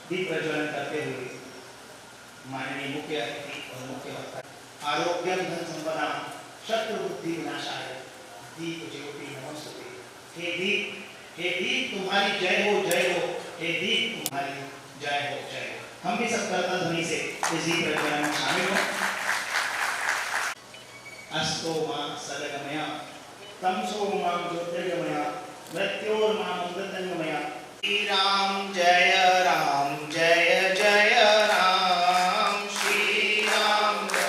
दीप प्रज्वलन करते हुए माननीय मुख्य अतिथि और मुख्य वक्ता आरोग्यम धन संपदा शत्रु बुद्धि विनाशाय दीप ज्योति नमोस्तुते। हे दीप तुम्हारी जय हो, हे दीप तुम्हारी जय हो, जय हो। हम भी सब करतल ध्वनि से इस दीप प्रज्वलन में शामिल हो। अस्तो मां सदगमया तमसो मां ज्योतिर्गमया मृत्योर्मां अमृतंगमया। श्री राम जय राम जय जय राम, श्री राम जय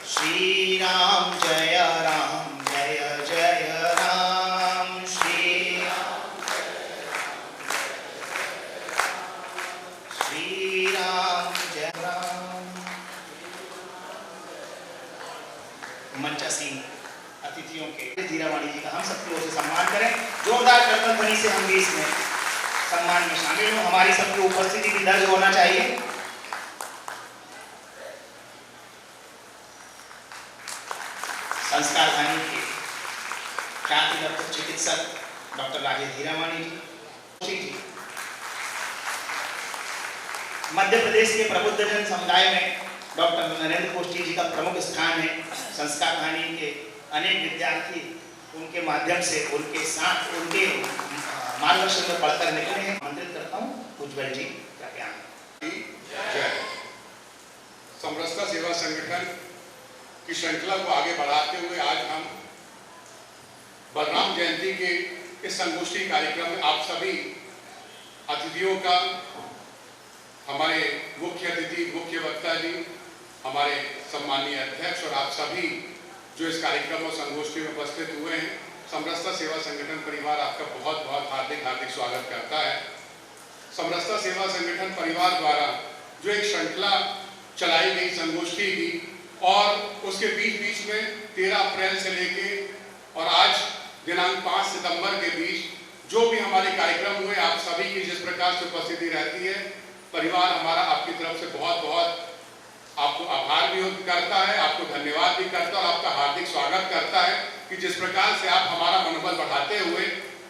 श्री राम जय राम जय जय राम, श्री राम जय राम। मंचासीन अतिथियों के धीरावाणी जी का हम सबकी ओर से सम्मान करें। जोरदार करतल ध्वनि से हम भी इसमें सम्मान में शामिल हों। हमारी सबकी उपस्थिति भी दर्ज होना चाहिए। संस्कार धानी के ख्याति डॉक्टर चिकित्सक डॉक्टर राजेश धीरावाणी जी, मध्य प्रदेश के प्रबुद्धजन समुदाय में डॉक्टर नरेंद्र कोष्ठी जी का प्रमुख स्थान है। संस्कार धानी के अनेक विद्यार्थी उनके माध्यम से, उनके साथ, उनके मार्गदर्शन में पढ़कर निकले हैं। आमंत्रित करता हूँ उज्जवल जी का ज्ञान। जय। समरसता सेवा संगठन की श्रृंखला को आगे बढ़ाते हुए आज हम बलराम जयंती के इस संगोष्ठी कार्यक्रम में आप सभी अतिथियों का, हमारे मुख्य अतिथि, मुख्य वक्ता जी, हमारे सम्मानीय अध्यक्ष और आप सभी जो इस कार्यक्रम और संगोष्ठी में उपस्थित हुए हैं, समरसता सेवा संगठन परिवार आपका बहुत बहुत हार्दिक स्वागत करता है। समरसता सेवा संगठन परिवार द्वारा जो एक श्रृंखला चलाई गई संगोष्ठी की, और उसके बीच में 13 अप्रैल से लेके और आज दिनांक 5 सितंबर के बीच जो भी हमारे कार्यक्रम हुए, आप सभी की जिस प्रकार से उपस्थिति रहती है, परिवार हमारा आपकी तरफ से बहुत बहुत आपको आभार भी करता है, आपको धन्यवाद भी करता है और आपका हार्दिक स्वागत करता है कि जिस प्रकार से आप हमारा मनोबल बढ़ाते हुए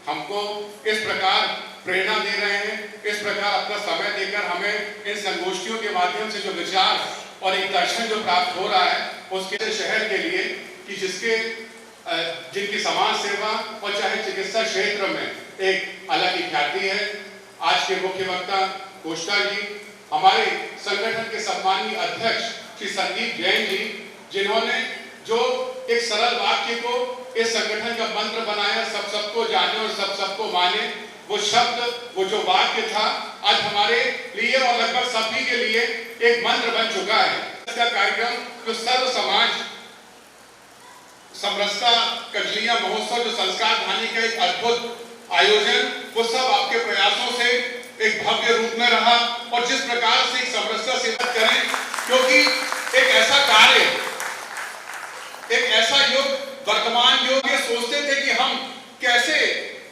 हमको इस प्रकार प्रेरणा दे रहे हैं, इस प्रकार अपना समय देकर हमें इन संगोष्ठियों के माध्यम से जो विचार और एक दर्शन जो प्राप्त हो रहा है उसके शहर के लिए, कि जिनकी समाज सेवा और चाहे चिकित्सा क्षेत्र में एक अलग ही ख्याति है। आज के मुख्य वक्ता कोष्ठा जी, हमारे संगठन के सम्मानीय अध्यक्ष श्री संदीप जैन जी, जिन्होंने जो एक सरल वाक्य को इस संगठन का मंत्र बनाया, सबको जाने और सबको माने, वो शब्द, वो जो वाक्य था, आज हमारे लिए और लगभग सभी के लिए एक मंत्र बन चुका है। इसका कार्यक्रम जो सर्व समाज समरसता कजलिया महोत्सव, जो संस्कार धानी का एक अद्भुत आयोजन, वो सब आपके प्रयासों से एक भव्य रूप में रहा। और जिस प्रकार से एक समरसता सेवा करें, क्योंकि एक ऐसा कार्य, एक ऐसा युग, वर्तमान युग, ये सोचते थे कि हम कैसे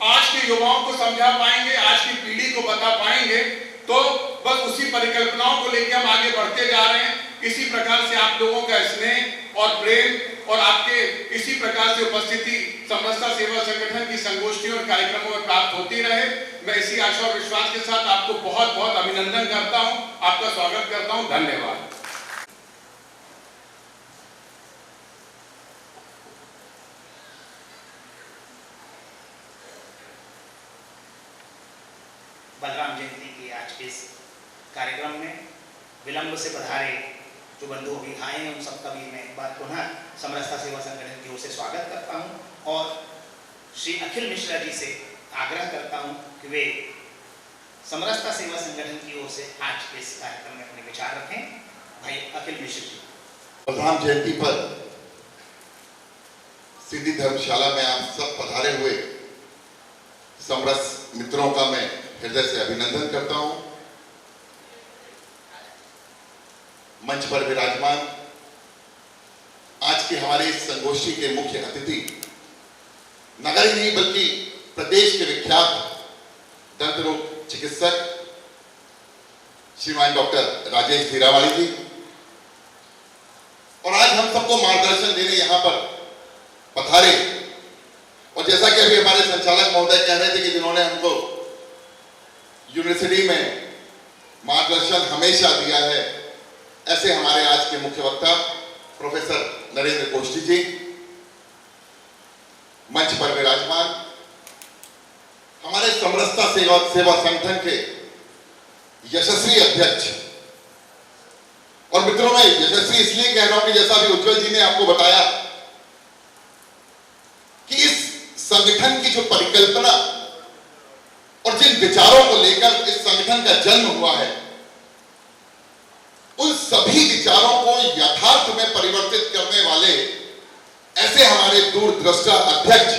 आज के युवाओं को समझा पाएंगे, आज की पीढ़ी को बता पाएंगे, तो बस उसी परिकल्पनाओं को लेकर हम आगे बढ़ते जा रहे हैं। इसी प्रकार से आप लोगों का स्नेह और प्रेम और आपके इसी प्रकार से उपस्थिति समरसता सेवा संगठन की संगोष्ठियों और कार्यक्रमों में प्राप्त होती रहे। मैं इसी आशा और विश्वास के साथ आपको बहुत बहुत अभिनंदन करता हूं, आपका स्वागत करता हूं। धन्यवाद। बलराम जयंती के आज के इस कार्यक्रम में विलंब से पधारे जो बंधु अभी आए हैं, उन सबका भी मैं एक बार पुनः समरसता सेवा संगठन की ओर से स्वागत करता हूं और श्री अखिल मिश्रा जी से आग्रह करता हूं कि वे समरसता सेवा संगठन की ओर से आज के इस कार्यक्रम में अपने विचार रखें। भाई अखिल मिश्र जी। बलराम जयंती पर सिद्धि धर्मशाला में आप सब पधारे हुए समरस मित्रों का मैं हृदय से अभिनंदन करता हूं। मंच पर विराजमान आज के हमारे इस संगोष्ठी के मुख्य अतिथि नगर ही नहीं बल्कि प्रदेश के विख्यात दंत रोग चिकित्सक श्रीमान डॉक्टर राजेश धीरावाणी जी, और आज हम सबको मार्गदर्शन देने यहां पर पधारे और जैसा कि अभी हमारे संचालक महोदय कह रहे थे कि जिन्होंने हमको यूनिवर्सिटी में मार्गदर्शन हमेशा दिया है, ऐसे हमारे आज के मुख्य वक्ता प्रोफेसर नरेंद्र कोष्टी जी, मंच पर विराजमान हमारे समरसता सेवा संगठन के यशस्वी अध्यक्ष, और मित्रों मैं यशस्वी इसलिए कह रहा हूं कि जैसा भी उज्जवल जी ने आपको बताया कि इस संगठन की जो परिकल्पना और जिन विचारों को लेकर इस संगठन का जन्म हुआ है, उन सभी विचारों को यथार्थ में परिवर्तित करने वाले ऐसे हमारे दूरदृष्टा अध्यक्ष,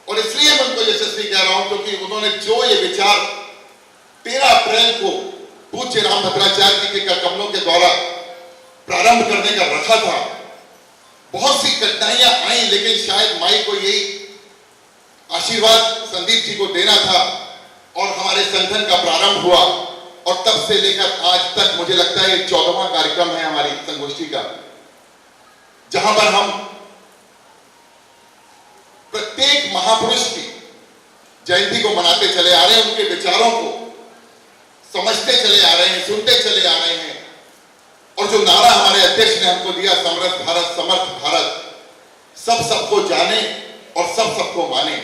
और इसलिए मैं उनको यशस्वी कह रहा हूं क्योंकि उन्होंने जो ये विचार 13 अप्रैल को पूज्य राम भद्राचार्य जी के कर कमलों के द्वारा प्रारंभ करने का रखा था। बहुत सी कठिनाइयां आई, लेकिन शायद माई को यही आशीर्वाद संदीप जी को देना था और हमारे संगठन का प्रारंभ हुआ, और तब से लेकर आज तक मुझे लगता है 14वां कार्यक्रम है हमारी संगोष्ठी का, जहां पर हम प्रत्येक महापुरुष की जयंती को मनाते चले आ रहे हैं, उनके विचारों को समझते चले आ रहे हैं, सुनते चले आ रहे हैं। और जो नारा हमारे अध्यक्ष ने हमको दिया, समृद्ध भारत समर्थ भारत, सब सबको जाने और सब सबको माने,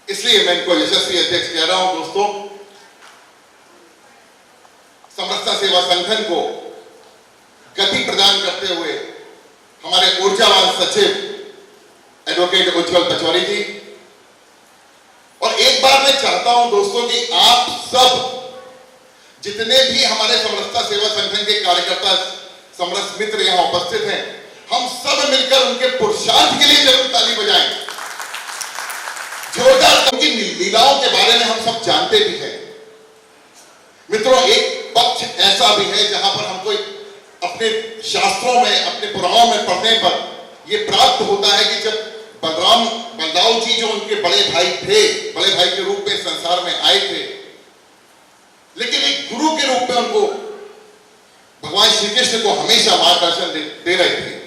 इसलिए मैं इनको यशस्वी अध्यक्ष कह रहा हूं। दोस्तों, समरसता सेवा संगठन को गति प्रदान करते हुए हमारे ऊर्जावान सचिव एडवोकेट उज्जवल पचौरी जी, और एक बार मैं चाहता हूं दोस्तों कि आप सब जितने भी हमारे समरसता सेवा संगठन के कार्यकर्ता, समरस मित्र यहां उपस्थित हैं, हम सब मिलकर उनके पुरुषार्थ के लिए जरूर ताली बजाएं। जोरदार। उनकी लीलाओं के बारे में हम सब जानते भी हैं मित्रों। एक पक्ष ऐसा भी है जहां पर हमको अपने शास्त्रों में, अपने पुराणों में पढ़ने पर यह प्राप्त होता है कि जब बलदाऊ जी जो उनके बड़े भाई थे, बड़े भाई के रूप में संसार में आए थे, लेकिन एक गुरु के रूप में उनको भगवान श्री कृष्ण को हमेशा मार्गदर्शन दे रहे थे।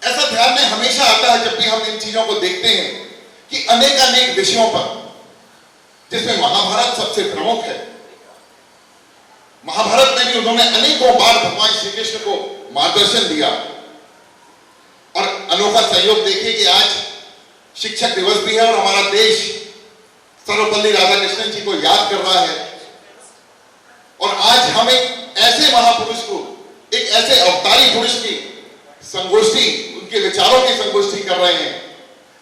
ऐसा ध्यान में हमेशा आता है जब भी हम इन चीजों को देखते हैं कि अनेक विषयों पर, जिसमें महाभारत सबसे प्रमुख है, महाभारत में भी उन्होंने अनेकों बार भगवान श्री कृष्ण को मार्गदर्शन दिया। और अनोखा सहयोग देखिए कि आज शिक्षक दिवस भी है और हमारा देश सर्वपल्ली राधाकृष्णन जी को याद कर रहा है, और आज हम एक ऐसे महापुरुष को, एक ऐसे अवतारी पुरुष की संगोष्ठी, उनके विचारों की संगोष्ठी कर रहे हैं,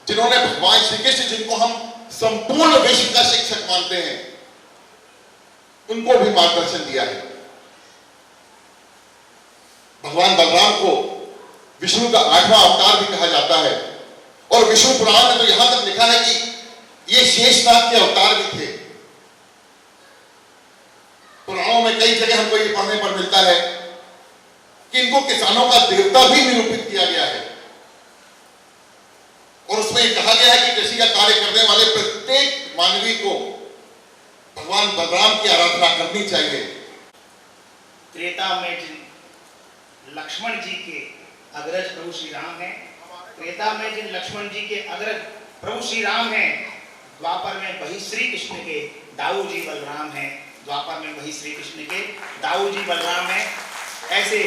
जिन्होंने भगवान श्री कृष्ण, जिनको हम संपूर्ण विश्व का शिक्षक मानते हैं, उनको भी मार्गदर्शन दिया है। भगवान बलराम को विष्णु का 8वां अवतार भी कहा जाता है, और विष्णु पुराण में तो यहां तक लिखा है कि ये शेषनाग के अवतार भी थे। पुराणों में कई जगह हमको ये पढ़ने पर मिलता है कि इनको किसानों का देवता भी निरूपित किया गया है, और उसमें कहा गया है कि कृषि का कार्य करने वाले प्रत्येक मानवी को भगवान बलराम की आराधना करनी चाहिए। त्रेता में जिन लक्ष्मण जी के अग्रज प्रभु श्री राम हैं, त्रेता में जिन लक्ष्मण जी के अग्रज प्रभु श्री राम हैं, द्वापर में वही श्री कृष्ण के दाऊ जी बलराम हैं, द्वापर में वही श्री कृष्ण के दाऊ जी बलराम हैं। ऐसे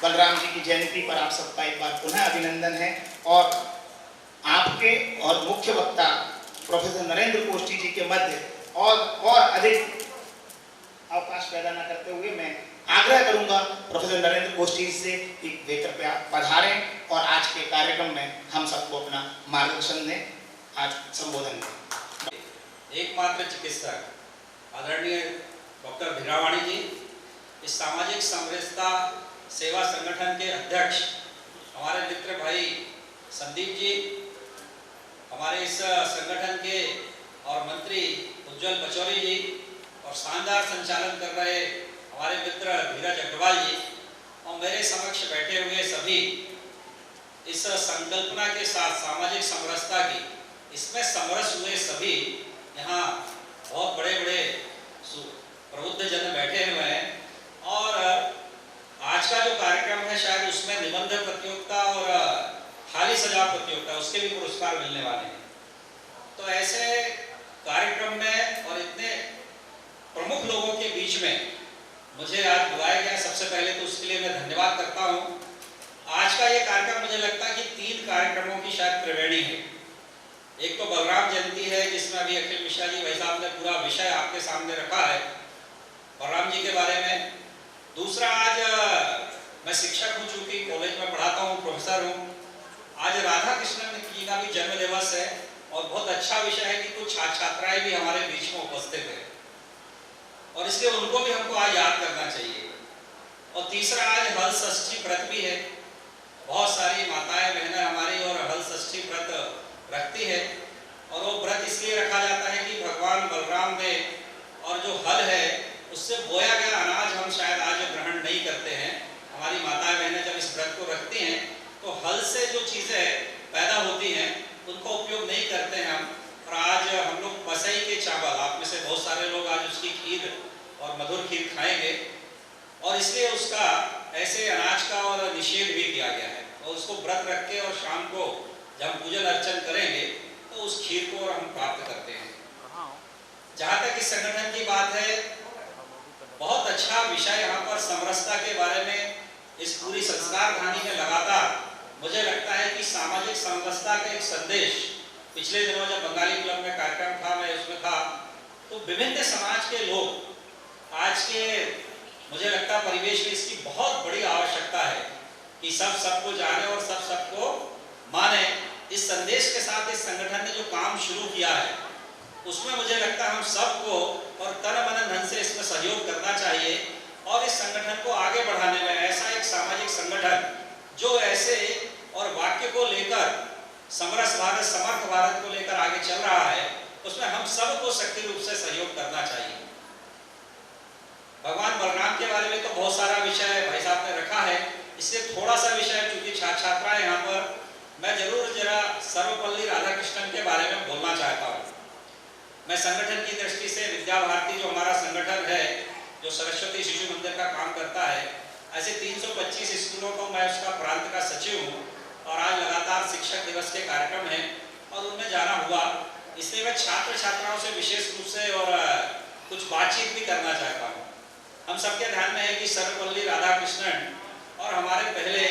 बलराम जी की जयंती पर आप सबका एक बार पुनः अभिनंदन है, और आपके और मुख्य वक्ता प्रोफेसर नरेंद्र कोष्टी जी के मध्य और अधिक अवकाश पैदा न करते हुए मैं आग्रह करूंगा प्रोफेसर नरेंद्र कोष्टी से कि वे कृपया पधारें और आज के कार्यक्रम में हम सबको अपना मार्गदर्शन दें। आज संबोधन दें। एकमात्र चिकित्सक आदरणीय डॉक्टर भीरावाणी जी, इस सामाजिक समरसता सेवा संगठन के अध्यक्ष हमारे मित्र भाई संदीप जी, हमारे इस संगठन के और मंत्री उज्जवल पचौरी जी, और शानदार संचालन कर रहे हमारे मित्र धीरज अग्रवाल जी, और मेरे समक्ष बैठे हुए सभी इस संकल्पना के साथ सामाजिक समरसता की, इसमें समरस हुए सभी यहाँ बहुत बड़े बड़े प्रबुद्ध जन बैठे हुए हैं। और आज आज का जो कार्यक्रम है शायद उसमें निबंध प्रतियोगिता और थाली सजाव प्रतियोगिता उसके भी पुरस्कार मिलने वाले हैं। तो ऐसे कार्यक्रम में और इतने प्रमुख लोगों के बीच में मुझे आज बुलाया गया, सबसे पहले तो उसके लिए मैं धन्यवाद करता हूँ। आज का ये कार्यक्रम मुझे लगता है कि 3 कार्यक्रमों की शायद त्रिवेणी है। एक तो बलराम जयंती है जिसमें अभी अखिल मिश्रा जी भाई साहब ने पूरा विषय आपके सामने रखा है बलराम जी के बारे में। दूसरा, आज मैं शिक्षक हूँ, चूंकि कॉलेज में पढ़ाता हूँ, प्रोफेसर हूँ, आज राधा कृष्णन जी का भी जन्म दिवस है और बहुत अच्छा विषय है कि कुछ छात्र छात्राएं भी हमारे बीच में उपस्थित है और इसलिए उनको भी हमको आज याद करना चाहिए। और तीसरा, आज हल षष्ठी व्रत भी है। बहुत सारी माताएं बहनें हमारी और हल षष्ठी व्रत रखती है और वो व्रत इसलिए रखा जाता है कि भगवान बलराम ने और जो हल है उससे बोया गया अनाज हम शायद आज ग्रहण नहीं करते हैं। हमारी माताएं बहनें जब इस व्रत को रखती हैं तो हल से जो चीज़ें पैदा होती हैं उनका उपयोग नहीं करते हैं हम। और आज हम लोग बसई के चावल, आप में से बहुत सारे लोग आज उसकी खीर और मधुर खीर खाएंगे और इसलिए उसका ऐसे अनाज का और निषेध भी किया गया है और उसको व्रत रख के और शाम को जब हम पूजन अर्चन करेंगे तो उस खीर को हम प्राप्त करते हैं। जहाँ तक इस संगठन की बात है, बहुत अच्छा विषय यहाँ पर समरसता के बारे में इस पूरी संस्कार कहानी में लगातार मुझे लगता है कि सामाजिक समरसता का एक संदेश। पिछले दिनों जब बंगाली क्लब में कार्यक्रम था, मैं उसमें था, तो विभिन्न समाज के लोग आज के मुझे लगता है परिवेश में इसकी बहुत बड़ी आवश्यकता है कि सब सबको जाने और सब सबको माने। इस संदेश के साथ इस संगठन ने जो काम शुरू किया है उसमें मुझे लगता है हम सबको और तन मन धन से इसमें सहयोग करना चाहिए और इस संगठन को आगे बढ़ाने में ऐसा एक सामाजिक संगठन जो ऐसे और वाक्य को लेकर समरस भारत समर्थ भारत को लेकर आगे चल रहा है, उसमें हम सबको सक्रिय रूप से सहयोग करना चाहिए। भगवान बलराम के बारे में तो बहुत सारा विषय भाई साहब ने रखा है, इससे थोड़ा सा विषय चूंकि छात्राएं यहाँ पर, मैं जरूर जरा सर्वपल्ली राधाकृष्णन के बारे में बोलना चाहता हूँ। मैं संगठन की दृष्टि से विद्या भारती जो हमारा संगठन है, जो सरस्वती शिशु मंदिर का काम करता है, ऐसे 325 स्कूलों को मैं उसका प्रांत का सचिव हूँ और आज लगातार शिक्षक दिवस के कार्यक्रम हैं और उनमें जाना हुआ, इसलिए मैं छात्र छात्राओं से विशेष रूप से और कुछ बातचीत भी करना चाहता हूँ। हम सबके ध्यान में है कि सर्वपल्ली राधाकृष्णन और हमारे पहले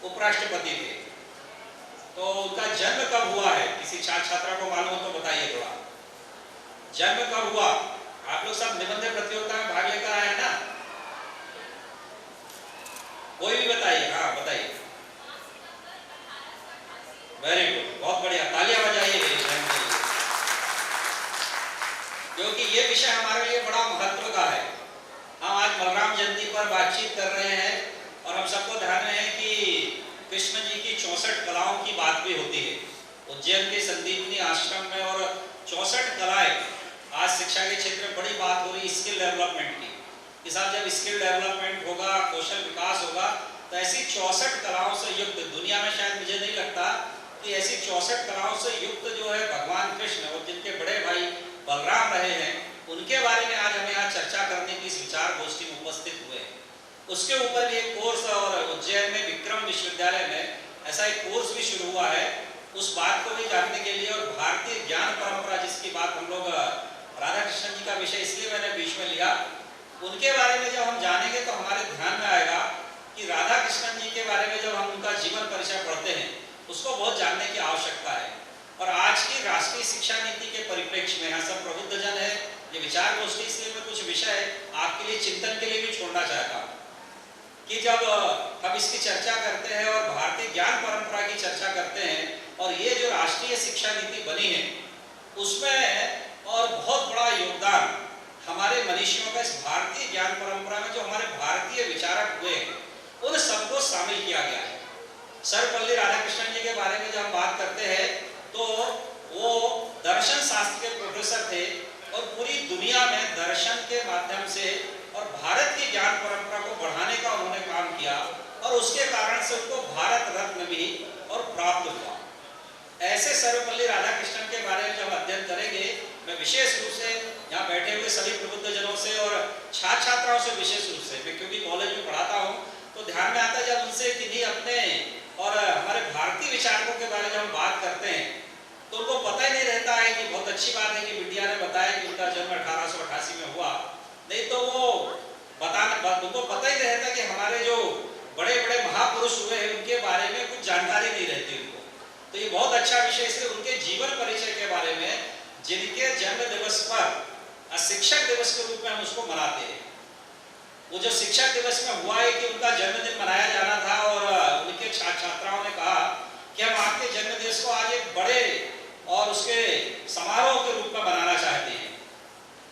उपराष्ट्रपति थे, तो उनका जन्म कब हुआ है, किसी छात्र छात्रा को मालूम हो तो बताइए थोड़ा। जन्म कब हुआ? आप लोग सब निबंध प्रतियोगिता में भाग लेकर आए हैं ना? कोई भी बताइए। हाँ बताइए। वेरी गुड, बहुत बढ़िया, तालियां बजाइए क्योंकि ये विषय हमारे लिए बड़ा महत्व का है। हम आज बलराम जयंती पर बातचीत कर रहे हैं और हम सबको ध्यान में है कि कृष्ण जी की 64 कलाओं की बात भी होती है उज्जैन के संदीपनी आश्रम में, और 64 कलाएं आज शिक्षा के क्षेत्र में बड़ी बात हो रही स्किल डेवलपमेंट की। कि साहब जब स्किल डेवलपमेंट होगा, कौशल विकास होगा, तो ऐसी 64 कलाओं से युक्त दुनिया में शायद मुझे नहीं लगता कि ऐसी 64 कलाओं से युक्त जो है भगवान कृष्ण और जिनके बड़े भाई बलराम रहे हैं, उनके बारे में आज हमें यहाँ चर्चा करने की इस विचार गोष्ठी में उपस्थित हुए हैं। उसके ऊपर भी एक कोर्स और उज्जैन में विक्रम विश्वविद्यालय में ऐसा एक कोर्स भी शुरू हुआ है, उस बात को भी जानने के लिए। और भारतीय ज्ञान परंपरा जिसकी बात हम लोग राधा कृष्णन जी का विषय इसलिए मैंने बीच में लिया, उनके बारे में जब हम जानेंगे तो हमारे ध्यान में आएगा कि राधा कृष्णन जी के बारे में जब हम उनका जीवन परिचय पढ़ते हैं उसको बहुत जानने की आवश्यकता है। और आज की राष्ट्रीय शिक्षा नीति के परिप्रेक्ष्य में, यहाँ सब प्रबुद्ध जन है, ये विचार गोष्ठी, इसलिए मैं कुछ विषय आपके लिए चिंतन के लिए भी छोड़ना चाहता हूँ कि जब हम इसकी चर्चा करते हैं और भारतीय ज्ञान परंपरा की चर्चा करते हैं और ये जो राष्ट्रीय शिक्षा नीति बनी है उसमें और बहुत बड़ा योगदान हमारे मनीषियों का इस भारतीय ज्ञान परंपरा में जो हमारे भारतीय विचारक हुए हैं उन सबको शामिल किया गया है। सर्वपल्ली राधाकृष्णन जी के बारे में जब हम बात करते हैं तो वो दर्शन शास्त्र के प्रोफेसर थे और पूरी दुनिया में दर्शन के माध्यम से और भारत की ज्ञान परंपरा को बढ़ाने का उन्होंने काम किया और उसके कारण से उनको भारत रत्न भी और प्राप्त हुआ। ऐसे सर्वपल्ली राधाकृष्णन के बारे में जब अध्ययन करेंगे, मैं विशेष रूप से यहाँ बैठे हुए सभी प्रबुद्ध जनों से और छात्र छात्राओं से विशेष रूप से, मैं क्योंकि कॉलेज में पढ़ाता हूँ तो ध्यान में आता है जब उनसे किन्हीं अपने और हमारे भारतीय विचारकों के बारे में जब हम बात करते हैं तो उनको पता ही नहीं रहता है कि बहुत अच्छी बात है कि बिटिया ने बताया कि उनका जन्म 1888 में हुआ, नहीं तो वो उनको पता ही नहीं रहता कि हमारे जो बड़े बड़े महापुरुष हुए हैं उनके बारे में कुछ जानकारी नहीं रहती उनको। तो ये बहुत अच्छा विषय, इसलिए उनके जीवन परिचय के बारे में, जिनके जन्म दिवस पर शिक्षक दिवस के रूप में हम उसको मनाते हैं। वो जो शिक्षक दिवस में हुआ है कि उनका जन्मदिन मनाया जाना था और उनके छात्राओं ने कहा कि हम आपके जन्म दिवस को आज एक बड़े और उसके समारोह के रूप में मनाना चाहते हैं।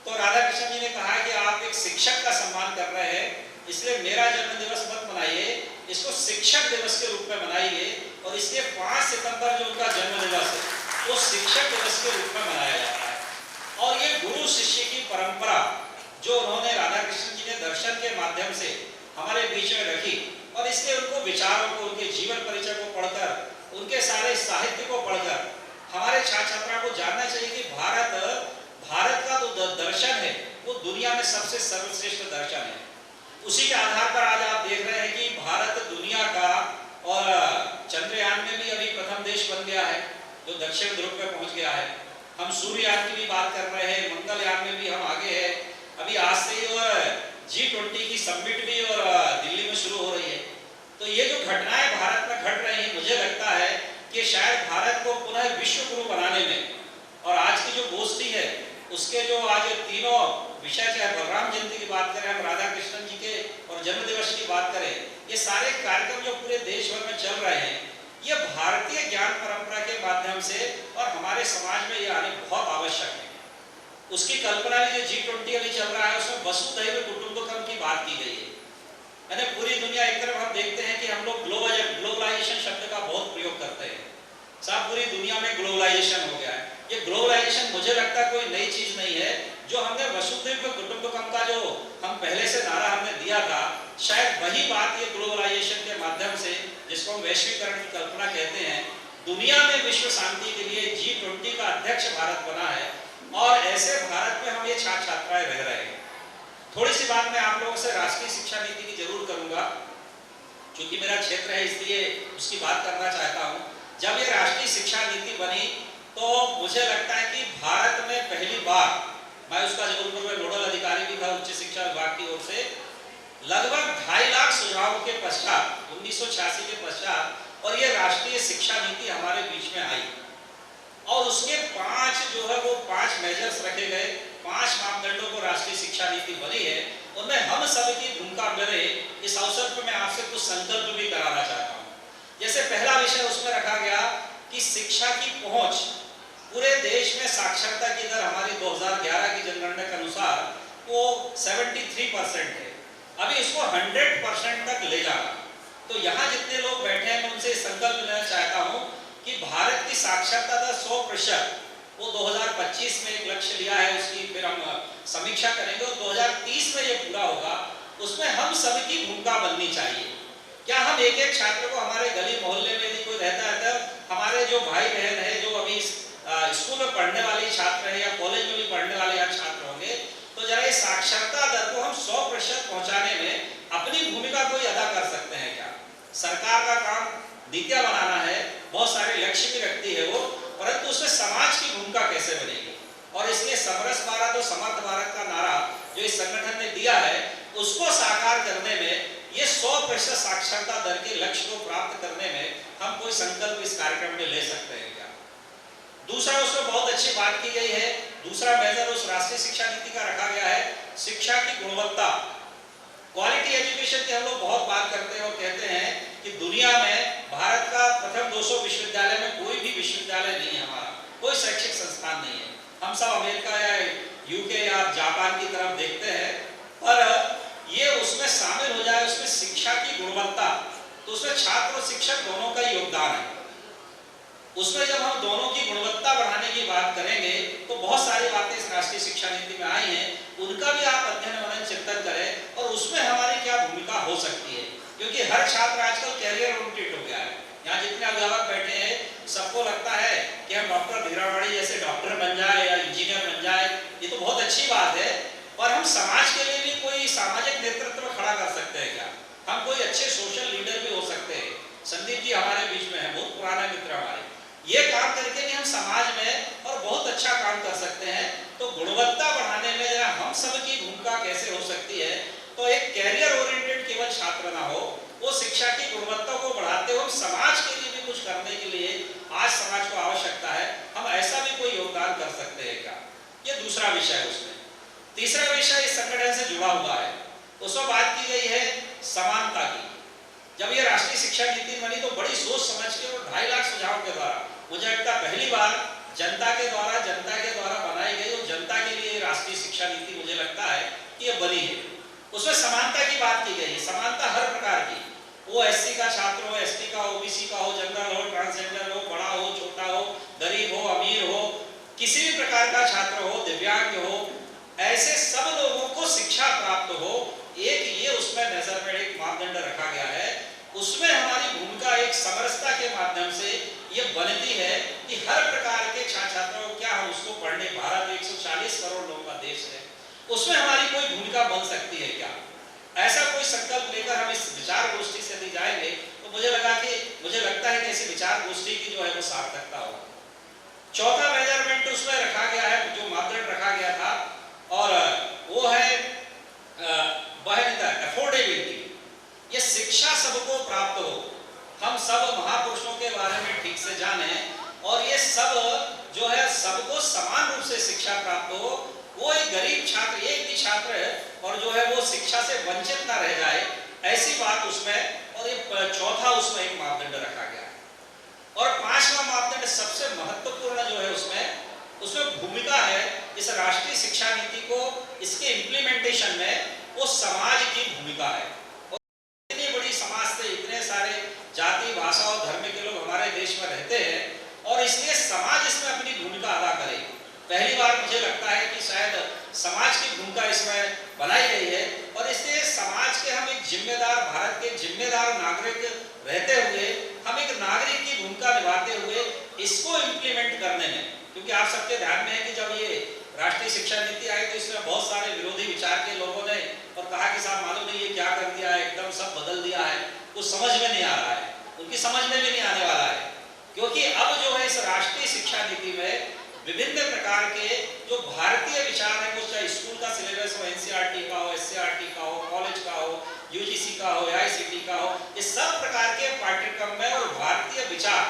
तो राधा कृष्ण जी ने कहा कि आप एक शिक्षक का सम्मान कर रहे हैं, इसलिए मेरा जन्म दिवस मत मनाइए, इसको शिक्षक दिवस के रूप में मनाइए। और इसलिए 5 सितंबर जो उनका जन्म दिवस है वो शिक्षक दिवस के रूप में मनाया जाता है। और ये गुरु शिष्य की परंपरा जो उन्होंने राधा कृष्ण जी ने दर्शन के माध्यम से हमारे बीच में रखी, और इसलिए उनको विचारों को, उनके जीवन परिचय को पढ़कर, उनके सारे साहित्य को पढ़कर हमारे छात्र छात्रा को जानना चाहिए कि भारत का जो दर्शन है वो दुनिया में सबसे सर्वश्रेष्ठ दर्शन है। उसी के आधार पर आज आप देख रहे हैं कि भारत दुनिया का, और चंद्रयान में भी अभी प्रथम देश बन गया है जो दक्षिण ध्रुव पे पहुंच गया है। हम सूर्ययान की भी बात कर रहे हैं, मंगलयान में भी हम आगे हैं। अभी आज से ही और G20 की समिट भी और दिल्ली में शुरू हो रही है। तो ये जो घटनाएं भारत में घट रही हैं, मुझे लगता है कि शायद भारत को पुनः विश्व गुरु बनाने में, और आज की जो गोष्ठी है उसके जो आज तीनों विषय, चाहे बलराम जयंती की बात करें, हम राधा कृष्ण जी के और जन्म दिवस की बात करें, ये सारे कार्यक्रम जो पूरे देश भर में चल रहे हैं, ये भारतीय ज्ञान परंपरा के माध्यम से और हमारे समाज में ये आने बहुत आवश्यक है। उसकी कल्पना जो G20 अभी चल रहा है उसमें वसुधैव कुटुंबकम की बात की गई है। यानी पूरी दुनिया, एक तरफ हम देखते हैं कि हम लोग ग्लोबलाइजेशन शब्द का बहुत प्रयोग करते हैं, साहब पूरी दुनिया में ग्लोबलाइजेशन हो गया है। ये ग्लोबलाइजेशन मुझे लगता है कोई नई चीज नहीं है। जो हमने वसुधैव कुटुंबकम का जो हम पहले से नारा हमने दिया था, शायद वही बात ये ग्लोबलाइजेशन के माध्यम से, जिसको हम वैश्वीकरण की कल्पना कहते हैं, दुनिया में विश्व शांति के लिए G20 का अध्यक्ष भारत बना है। और ऐसे भारत में हम ये छात्र छात्राएं रह रहे हैं। थोड़ी सी बात मैं आप लोगों से राष्ट्रीय शिक्षा नीति की जरूर करूंगा, क्योंकि मेरा क्षेत्र है इसलिए उसकी बात करना चाहता हूं। जब ये राष्ट्रीय शिक्षा नीति बनी तो मुझे लगता है कि भारत में पहली बार, मैं उसका जबलपुर में नोडल अधिकारी भी था उच्च शिक्षा विभाग की ओर से, लगभग 2.5 लाख सुझावों के पश्चात 1986 के पश्चात, और ये राष्ट्रीय शिक्षा नीति हमारे बीच में आई। और उसके 5 जो है वो 5 मेजर्स रखे गए, 5 मापदंडों को राष्ट्रीय शिक्षा नीति बनी है। उनमें हम सब की भूमिका बने। इस अवसर पर मैं आपसे कुछ संकल्प भी कराना चाहता हूँ। जैसे पहला विषय उसमें रखा गया कि शिक्षा की पहुंच, पूरे देश में साक्षरता की दर हमारी 2011 की जनगणना के अनुसार वो 73% है। अभी इसको 100% तक ले जाना। तो यहाँ जितने लोग बैठे हैं मैं उनसे संकल्प लेना चाहता हूँ कि भारत की साक्षरता दर 100%, वो 2025 में एक लक्ष्य लिया है, उसकी फिर हम समीक्षा करेंगे और 2030 में ये पूरा होगा। उसमें हम सबकी भूमिका बननी चाहिए। क्या हम एक एक छात्र को, हमारे गली मोहल्ले में यदि कोई रहता है तो हमारे जो भाई बहन है जो अभी स्कूल में पढ़ने वाले छात्र हैं या कॉलेज में भी पढ़ने वाले छात्र होंगे, तो जरा इस साक्षरता दर को हम 100% पहुंचाने में अपनी भूमिका कोई अदा कर सकते हैं क्या? सरकार का काम नीतियां बनाना है, बहुत सारे लक्ष्य भी रखती है वो, परंतु उसमें समाज की भूमिका कैसे बनेगी? और इसलिए समरस भारत और समर्थ भारत का नारा जो इस संगठन ने दिया है, उसको साकार करने में, ये 100% साक्षरता दर के लक्ष्य को प्राप्त करने में हम कोई संकल्प इस कार्यक्रम में ले सकते हैं क्या? दूसरा, उसमें बहुत अच्छी बात की गई है, दूसरा मेजर उस राष्ट्रीय शिक्षा नीति का रखा गया है, शिक्षा की गुणवत्ता, क्वालिटी एजुकेशन की हम लोग बहुत बात करते हैं और कहते हैं कि दुनिया में भारत का प्रथम 200 विश्वविद्यालय में कोई भी विश्वविद्यालय नहीं है, हमारा कोई शैक्षिक संस्थान नहीं है। हम सब अमेरिका या यूके या जापान की तरफ देखते हैं, पर ये उसमें शामिल हो जाए, उसमें शिक्षा की गुणवत्ता, तो उसमें छात्र और शिक्षक दोनों का योगदान है। उसमें जब हम दोनों की गुणवत्ता बढ़ाने की बात करेंगे तो बहुत सारी बातें इस राष्ट्रीय शिक्षा नीति में आई हैं, उनका भी आप अध्ययन मनन चिंतन करें और उसमें हमारी क्या भूमिका हो सकती है, क्योंकि हर छात्र आजकल कैरियर ओरिएंटेड हो गया है। यहाँ जितने अभिभावक बैठे हैं सबको लगता है कि हम डॉक्टर भीरावाणी जैसे डॉक्टर बन जाए या इंजीनियर बन जाए, ये तो बहुत अच्छी बात है, पर हम समाज के लिए भी कोई सामाजिक नेतृत्व खड़ा कर सकते हैं क्या? हम कोई अच्छे सोशल लीडर भी हो सकते हैं। संदीप जी हमारे बीच में है, बहुत पुराना मित्र हमारे। ये काम करके भी हम समाज में और बहुत अच्छा काम कर सकते हैं। तो गुणवत्ता बढ़ाने में जरा हम सब की भूमिका कैसे हो सकती है, तो एक कैरियर ओरिएंटेड केवल छात्र ना हो, वो शिक्षा की गुणवत्ता को बढ़ाते हुए समाज के लिए भी कुछ करने के लिए आज समाज को आवश्यकता है, हम ऐसा भी कोई योगदान कर सकते हैं क्या? ये दूसरा विषय है। उसमें तीसरा विषय इस संगठन से जुड़ा हुआ है, उसमें बात की गई है समानता की। जब ये राष्ट्रीय शिक्षा नीति बनी तो बड़ी सोच समझ के और 2.5 लाख सुझाव के द्वारा, मुझे लगता है पहली बार जनता के द्वारा बनाई गई और जनता के लिए राष्ट्रीय शिक्षा नीति मुझे लगता है कि ये बनी है। उसमें समानता की बात की गई है, समानता हर प्रकार की, वो एससी का छात्र हो, एसटी का, ओबीसी का हो, जनरल हो, ट्रांसजेंडर हो, बड़ा हो, छोटा हो, गरीब हो, अमीर हो, किसी भी प्रकार का छात्र हो, दिव्यांग हो, ऐसे सब लोगों को शिक्षा प्राप्त हो। एक ये उसमें नजर में एक मापदंड रखा गया है। उसमें हमारी भूमिका एक समरसता के माध्यम से ये बनती है कि हर प्रकार के छात्रों को क्या हम उसको पढ़ने, भारत 140 करोड़ लोगों का देश है, उसमें हमारी कोई भूमिका बन सकती है क्या? ऐसा कोई संकल्प लेकर हम इस विचार गोष्ठी से यदि जाएंगे तो मुझे लगता है कि ऐसी विचार गोष्ठी की जो है वो सार्थकता होगी। चौथा मेजरमेंट उसमें रखा गया है, जो मापदंड रखा गया था, और वो है अफोर्डेबिलिटी। ये शिक्षा सबको प्राप्त हो, हम सब महापुरुषों के बारे में ठीक से जाने और ये सब जो है सबको समान रूप से शिक्षा प्राप्त हो। वो एक गरीब छात्र, एक भी छात्र है और जो है वो शिक्षा से वंचित ना रह जाए, ऐसी बात उसमें, और ये चौथा उसमें एक मापदंड रखा गया है। और पांचवा मापदंड सबसे महत्वपूर्ण जो है उसमें भूमिका है इस राष्ट्रीय शिक्षा नीति को, इसके इम्प्लीमेंटेशन में वो समाज की भूमिका है। और इतनी बड़ी समाज से इतने सारे जाति, भाषा और धर्म के लोग हमारे देश में रहते हैं और इसलिए समाज इसमें अपनी भूमिका अदा करे। पहली बार मुझे लगता है कि शायद समाज की भूमिका इसमें बनाई गई है और इसलिए समाज के हम एक जिम्मेदार, भारत के जिम्मेदार नागरिक रहते हुए हम एक नागरिक की भूमिका निभाते हुए इसको इम्प्लीमेंट करने में, क्योंकि आप सबके ध्यान में है कि जब ये राष्ट्रीय शिक्षा नीति आई तो इसमें बहुत सारे विरोधी विचार के लोगों ने और कहा कि साहब मालूम नहीं ये क्या कर दिया है, एकदम सब बदल दिया है, कुछ समझ में नहीं आ रहा है, उनकी समझ में भी नहीं आने वाला है। क्योंकि अब जो है इस राष्ट्रीय शिक्षा नीति में विभिन्न प्रकार के जो भारतीय विचार है, वो चाहे स्कूल का सिलेबस हो, एनसीईआरटी का हो, एससीईआरटी का हो, कॉलेज का हो, यूजीसी का हो, एआईसीटी का हो, इस सब प्रकार के पाठ्यक्रम में और भारतीय विचार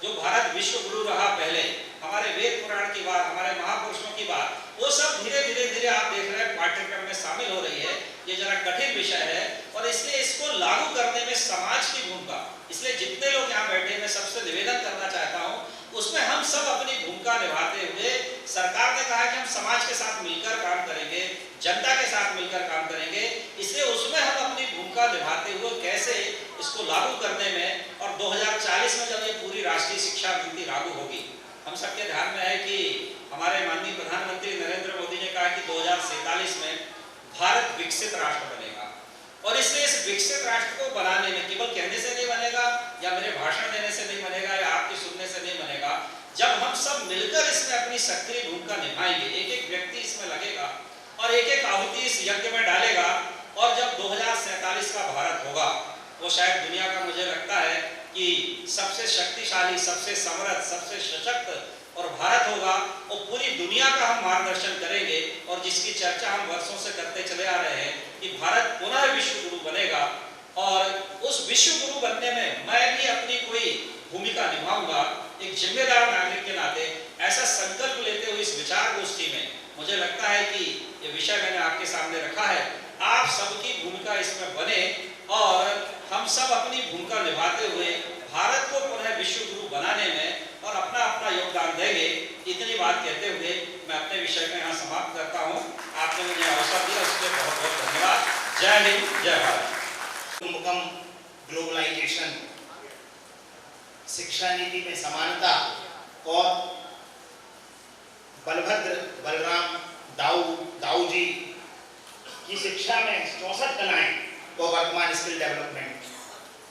जो भारत विश्व गुरु रहा पहले, हमारे वेद पुराण की बात, हमारे महापुरुषों की बात, वो सब धीरे धीरे आप देख रहे हैं पाठ्यक्रम में शामिल हो रही है। ये जरा कठिन विषय है और इसलिए इसको लागू करने में समाज की भूमिका, इसलिए जितने लोग यहाँ बैठे मैं सबसे निवेदन करना चाहता हूँ, उसमें हम सब अपनी भूमिका निभाते हुए, सरकार ने कहा कि हम समाज के साथ मिलकर काम करेंगे, जनता के साथ मिलकर काम करेंगे, इसलिए उसमें हम अपनी भूमिका निभाते हुए कैसे इसको लागू करने में, और 2040 में जब ये पूरी राष्ट्रीय शिक्षा नीति लागू होगी, हम सबके ध्यान में है कि हमारे माननीय प्रधानमंत्री नरेंद्र मोदी ने कहा कि 2047 में भारत विकसित राष्ट्र बनेगा। और इसलिए इस विकसित राष्ट्र को बनाने में केवल कहने से नहीं बनेगा या मेरे भाषण देने से नहीं बनेगा या आपके सुनने से नहीं बनेगा, जब हम सब मिलकर इसमें अपनी सक्रिय भूमिका निभाएंगे, एक एक व्यक्ति इसमें लगेगा और एक एक आहुति इस यज्ञ में डालेगा, और जब 2047 का भारत होगा वो शायद दुनिया का, मुझे लगता है कि सबसे शक्तिशाली, सबसे समृद्ध, सबसे सशक्त और भारत होगा, और पूरी दुनिया का हम मार्गदर्शन करेंगे। और जिसकी चर्चा हम वर्षों से करते चले आ रहे हैं कि भारत पुनः विश्व गुरु बनेगा, और उस विश्व गुरु बनने में मैं भी अपनी कोई भूमिका निभाऊंगा एक जिम्मेदार नागरिक के नाते। ऐसा संकल्प लेते हुए इस विचार गोष्ठी में मुझे लगता है कि ये विषय मैंने आपके सामने रखा है, आप सबकी भूमिका इसमें बने और हम सब अपनी भूमिका निभाते हुए भारत को पुनः विश्व गुरु बनाने में और अपना अपना योगदान देंगे। इतनी बात कहते हुए मैं अपने विषय में यहाँ समाप्त करता हूँ। आपने मुझे अवसर दिया, उसके लिए बहुत बहुत धन्यवाद। जय हिंद, जय भारत। मुकम ग्लोबलाइजेशन, शिक्षा नीति में समानता और बलभद्र बलराम दाऊ जी की शिक्षा में 64 कलाएं और वर्तमान स्किल डेवलपमेंट,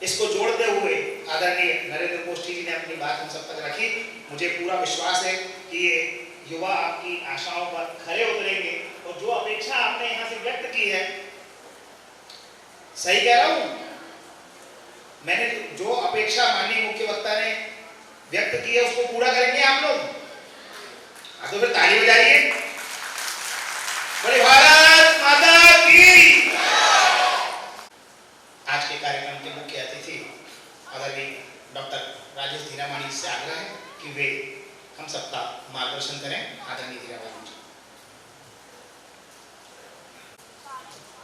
इसको जोड़ते हुए आदरणीय नरेंद्र गोष्ठी जी ने अपनी बात हम सब तक रखी। मुझे पूरा विश्वास है कि ये युवा आपकी आशाओं पर खरे उतरेंगे और जो अपेक्षा आपने यहाँ से व्यक्त की है, सही कह रहा हूँ, मैंने जो अपेक्षा माननीय मुख्य वक्ता ने व्यक्त की है उसको पूरा करेंगे आप लोग? हाँ तो फिर ताली बजाइए। बोले भारत माता की। आज के कार्यक्रम के मुख्य अतिथि आदरणीय डॉक्टर राजेश धीरावाणी से आग्रह है कि वे हम सबका मार्गदर्शन करें। आदरणीय धीरावाणी जी।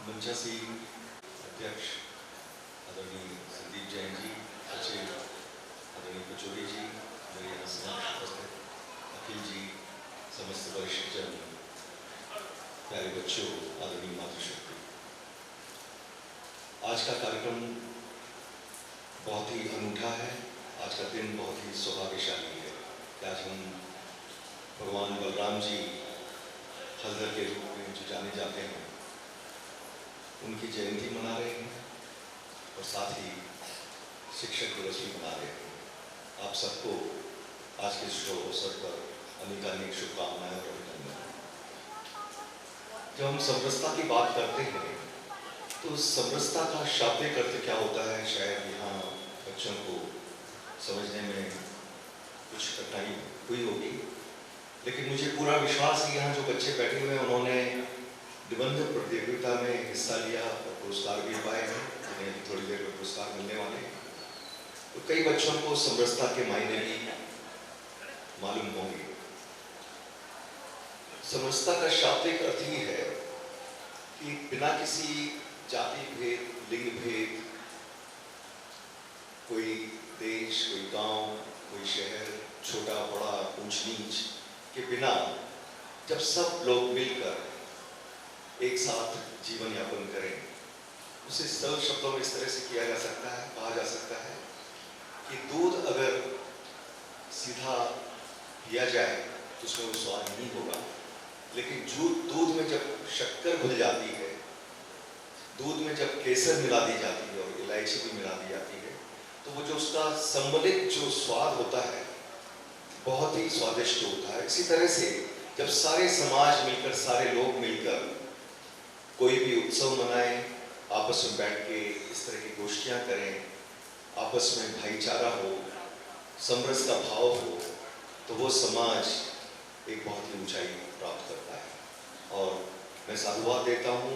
मंचासीन अध्यक्ष आदरणीय संदीप जैन जी, सचिव आदरणीय कचौरी जी, मेरे यहाँ समक्ष उपस्थित अखिल जी, समस्त वरिष्ठ जन, प्यारे बच्चों, आदरणीय मातृशक्ति। आज का कार्यक्रम बहुत ही अनूठा है। आज का दिन बहुत ही सौभाग्यशाली है कि आज हम भगवान बलराम जी हजर के रूप में जो जाने जाते हैं उनकी जयंती मना रहे हैं और साथ ही शिक्षक दिवस भी मना रहे हैं। आप सबको आज के शुभ अवसर पर अनेकानेक शुभकामनाएं और अभिनंदन। जब हम समरसता की बात करते हैं तो समरसता का शाब्दिक अर्थ क्या होता है, शायद यहाँ बच्चों को समझने में कुछ कठिनाई हुई होगी, लेकिन मुझे पूरा विश्वास है यहाँ जो बच्चे बैठे हुए हैं उन्होंने निबंध प्रतियोगिता में हिस्सा लिया और पुरस्कार भी पाए हैं, जिन्हें थोड़ी देर में पुरस्कार मिलने वाले हैं। तो कई बच्चों को समरसता के मायने भी मालूम होंगे। समरसता का शाब्दिक अर्थ ही है कि बिना किसी जाति भेद, लिंग भेद, कोई देश, कोई गांव, कोई शहर, छोटा बड़ा, ऊंच नीच के बिना जब सब लोग मिलकर एक साथ जीवन यापन करें, उसे सरल शब्दों में इस तरह से किया जा सकता है, कहा जा सकता है कि दूध अगर सीधा पिया जाए तो उसमें वो स्वाद नहीं होगा, लेकिन दूध में जब शक्कर घुल जाती है, दूध में जब केसर मिला दी जाती है और इलायची भी मिला दी जाती है, तो वो जो उसका सम्मिलित जो स्वाद होता है बहुत ही स्वादिष्ट होता है। इसी तरह से जब सारे समाज मिलकर, सारे लोग मिलकर कोई भी उत्सव मनाएं, आपस में बैठ के इस तरह की गोष्ठियां करें, आपस में भाईचारा हो, समरस का भाव हो, तो वो समाज एक बहुत ही ऊंचाई प्राप्त करता है। और मैं साधुवाद देता हूँ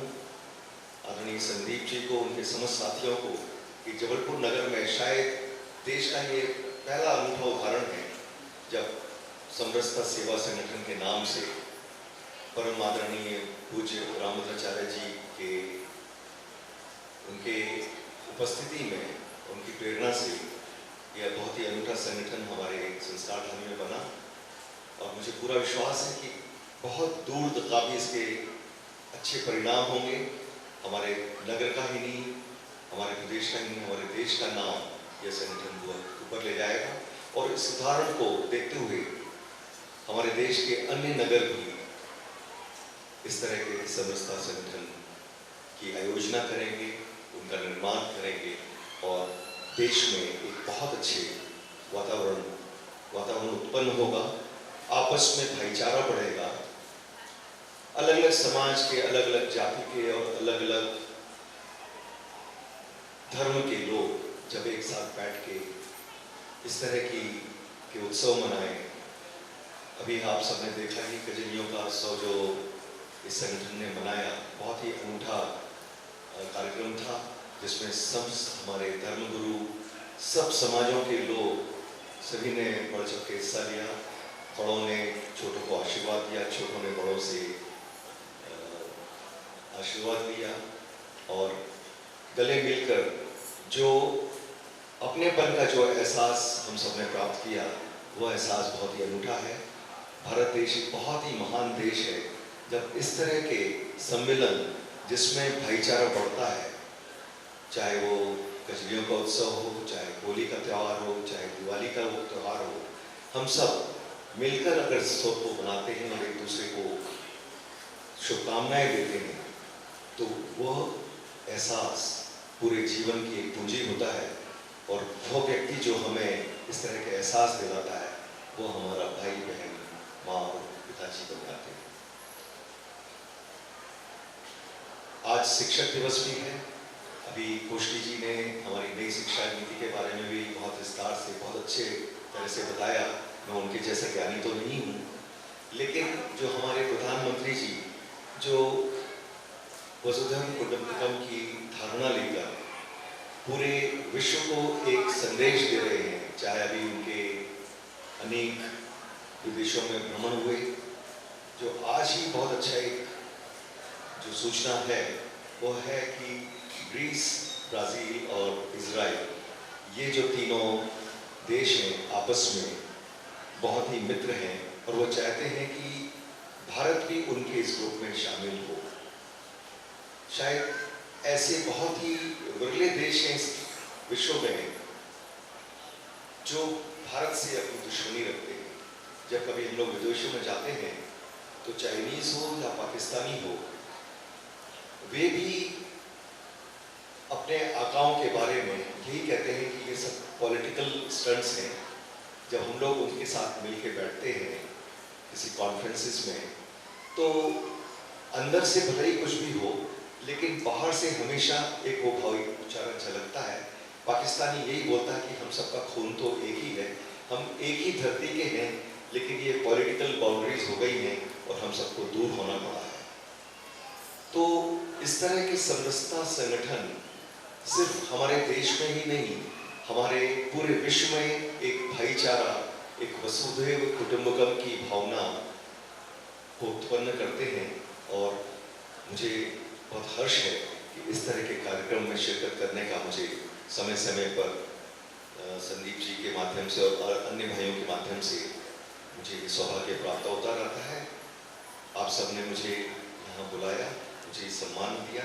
आदरणीय संदीप जी को, उनके समस्त साथियों को कि जबलपुर नगर में शायद देश का ये पहला अनूठा उदाहरण है जब समरसता सेवा संगठन के नाम से परम आदरणीय पूज्य रामभद्राचार्य जी के उनके उपस्थिति में, उनकी प्रेरणा से यह बहुत ही अनूठा संगठन हमारे संस्कार धर्म में बना। और मुझे पूरा विश्वास है कि बहुत दूर तक भी इसके अच्छे परिणाम होंगे। हमारे नगर का ही नहीं, हमारे प्रदेश का ही नहीं, हमारे देश का नाम यह संगठन ऊपर ले जाएगा। और इस उदाहरण को देखते हुए हमारे देश के अन्य नगर भी इस तरह के समरसता संगठन की आयोजना करेंगे, उनका निर्माण करेंगे और देश में एक बहुत अच्छे वातावरण उत्पन्न होगा, आपस में भाईचारा बढ़ेगा, अलग अलग समाज के, अलग अलग जाति के और अलग अलग धर्म के लोग जब एक साथ बैठ के इस तरह के उत्सव मनाएं। अभी आप सबने देखा ही कजलियों का उत्सव जो इस संगठन ने मनाया, बहुत ही अनूठा कार्यक्रम था जिसमें सब हमारे धर्मगुरु, सब समाजों के लोग सभी ने बढ़ चढ़ के हिस्सा लिया। बड़ों ने छोटों को आशीर्वाद दिया, छोटों ने बड़ों से आशीर्वाद लिया और गले मिलकर जो अपनेपन का जो एहसास हम सब ने प्राप्त किया, वो एहसास बहुत ही अनूठा है। भारत देश एक बहुत ही महान देश है। जब इस तरह के सम्मेलन जिसमें भाईचारा बढ़ता है, चाहे वो कजलियों का उत्सव हो, चाहे होली का त्यौहार हो, चाहे दिवाली का वो त्यौहार हो, हम सब मिलकर अगर इस उत्सव को बनाते हैं और एक दूसरे को शुभकामनाएं देते हैं, तो वह एहसास पूरे जीवन की एक पूंजी होता है। और वो व्यक्ति जो हमें इस तरह के एहसास दिलाता है, वो हमारा भाई बहन, माँ और पिताजी बन जाते हैं। आज शिक्षक दिवस भी है। अभी कोष्टी जी ने हमारी नई शिक्षा नीति के बारे में भी बहुत विस्तार से, बहुत अच्छे तरह से बताया। मैं उनके जैसा ज्ञानी तो नहीं हूँ, लेकिन जो हमारे प्रधानमंत्री जी जो वसुधैव कुटुंबकम की धारणा लेकर पूरे विश्व को एक संदेश दे रहे हैं, चाहे अभी उनके अनेक विदेशों में भ्रमण हुए, जो आज ही बहुत अच्छा एक जो सूचना है वो है कि ग्रीस, ब्राज़ील और इजराइल ये जो तीनों देश हैं आपस में बहुत ही मित्र हैं और वो चाहते हैं कि भारत भी उनके इस ग्रुप में शामिल हो। शायद ऐसे बहुत ही विरले देश हैं इस विश्व में जो भारत से अपनी दुश्मनी रखते हैं। जब कभी हम लोग विदेशों में जाते हैं तो चाइनीज हो या पाकिस्तानी हो, वे भी अपने आकाओं के बारे में यही कहते हैं कि ये सब पॉलिटिकल स्टंट्स हैं। जब हम लोग उनके साथ मिलके बैठते हैं किसी कॉन्फ्रेंसेस में, तो अंदर से भले ही कुछ भी हो, लेकिन बाहर से हमेशा एक वो भावी उच्चारण झलकता है। पाकिस्तानी यही बोलता है कि हम सबका खून तो एक ही है, हम एक ही धरती के हैं, लेकिन ये पॉलिटिकल बाउंड्रीज हो गई हैं और हम सबको दूर होना पड़ा है। तो इस तरह के समरसता संगठन सिर्फ हमारे देश में ही नहीं, हमारे पूरे विश्व में एक भाईचारा, एक वसुधैव कुटुंबकम की भावना को उत्पन्न करते हैं। और मुझे बहुत हर्ष है कि इस तरह के कार्यक्रम में शिरकत करने का मुझे समय समय पर संदीप जी के माध्यम से और अन्य भाइयों के माध्यम से मुझे ये सौभाग्य प्राप्त होता रहता है। आप सबने मुझे यहाँ बुलाया, मुझे सम्मान दिया,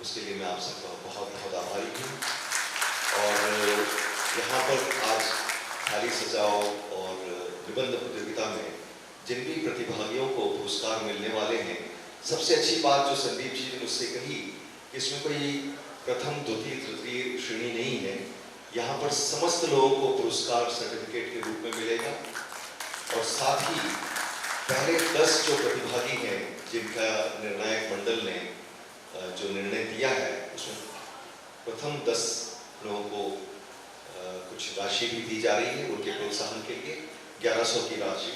उसके लिए मैं आप सबका बहुत बहुत आभारी हूँ। और यहाँ पर आज थाली सजाओ और निबंध प्रतियोगिता में जिन भी प्रतिभागियों को पुरस्कार मिलने वाले हैं, सबसे अच्छी बात जो संदीप जी ने मुझसे कही कि इसमें कोई प्रथम, द्वितीय, तृतीय श्रेणी नहीं है। यहाँ पर समस्त लोगों को पुरस्कार सर्टिफिकेट के रूप में मिलेगा और साथ ही पहले 10 जो प्रतिभागी हैं जिनका निर्णायक मंडल ने जो निर्णय दिया है, उसमें प्रथम 10 लोगों को कुछ राशि भी दी जा रही है उनके प्रोत्साहन के लिए, 1100 की राशि।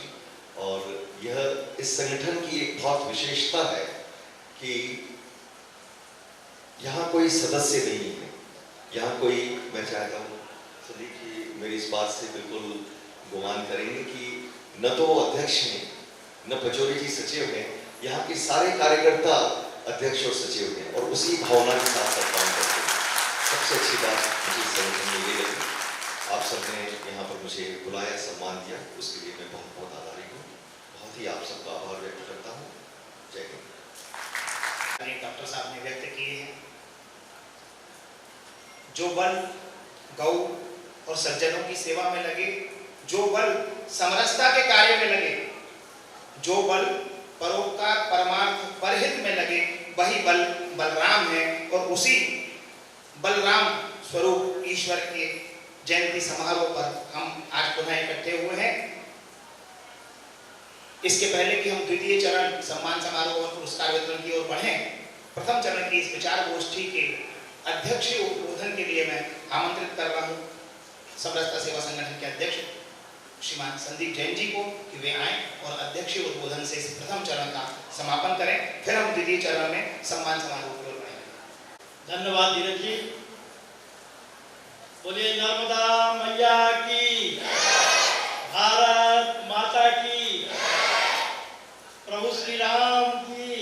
और यह इस संगठन की एक बहुत विशेषता है कि यहाँ कोई सदस्य नहीं है, यहाँ कोई, मैं चाहता हूँ संदीप जी मेरी इस बात से बिल्कुल गुमान करेंगे कि न तो वो अध्यक्ष हैं, न पचौरी जी सचिव हैं, यहाँ के सारे कार्यकर्ता अध्यक्ष और सचिव हैं और उसी भावना के साथ सब काम करते हैं। सबसे अच्छी बात मुझे इस संगठन में ये लगी। आप सबने यहाँ पर मुझे बुलाया, सम्मान दिया, उसके लिए मैं बहुत बहुत आभारी हूँ। बहुत ही आप सबका आभार व्यक्त करता हूँ। जय हिंद। डॉक्टर साहब ने व्यक्त किए हैं, जो बल गौ और सज्जनों की सेवा में लगे, जो बल समरसता के कार्य में लगे, जो बल परोपकार, परमार्थ, परहित में लगे, वही बल बलराम है। और उसी बलराम स्वरूप ईश्वर के जयंती समारोह पर हम आज पुनः इकट्ठे हुए हैं। इसके पहले कि हम द्वितीय चरण सम्मान समारोह और पुरस्कार वितरण की ओर बढ़ें, प्रथम चरण की इस विचार गोष्ठी के अध्यक्षीय उद्बोधन के लिए मैं आमंत्रित कर रहा हूं समरसता सेवा संगठन के अध्यक्ष श्रीमान संदीप जैन जी को कि वे आएं और अध्यक्षीय उद्बोधन से इस प्रथम चरण का समापन करें, फिर हम द्वितीय चरण में सम्मान समारोह की ओर बढ़ेंगे। धन्यवाद धीरज जी। बोलिए नर्मदा मैया की, भारत माता की, प्रभु श्री राम की।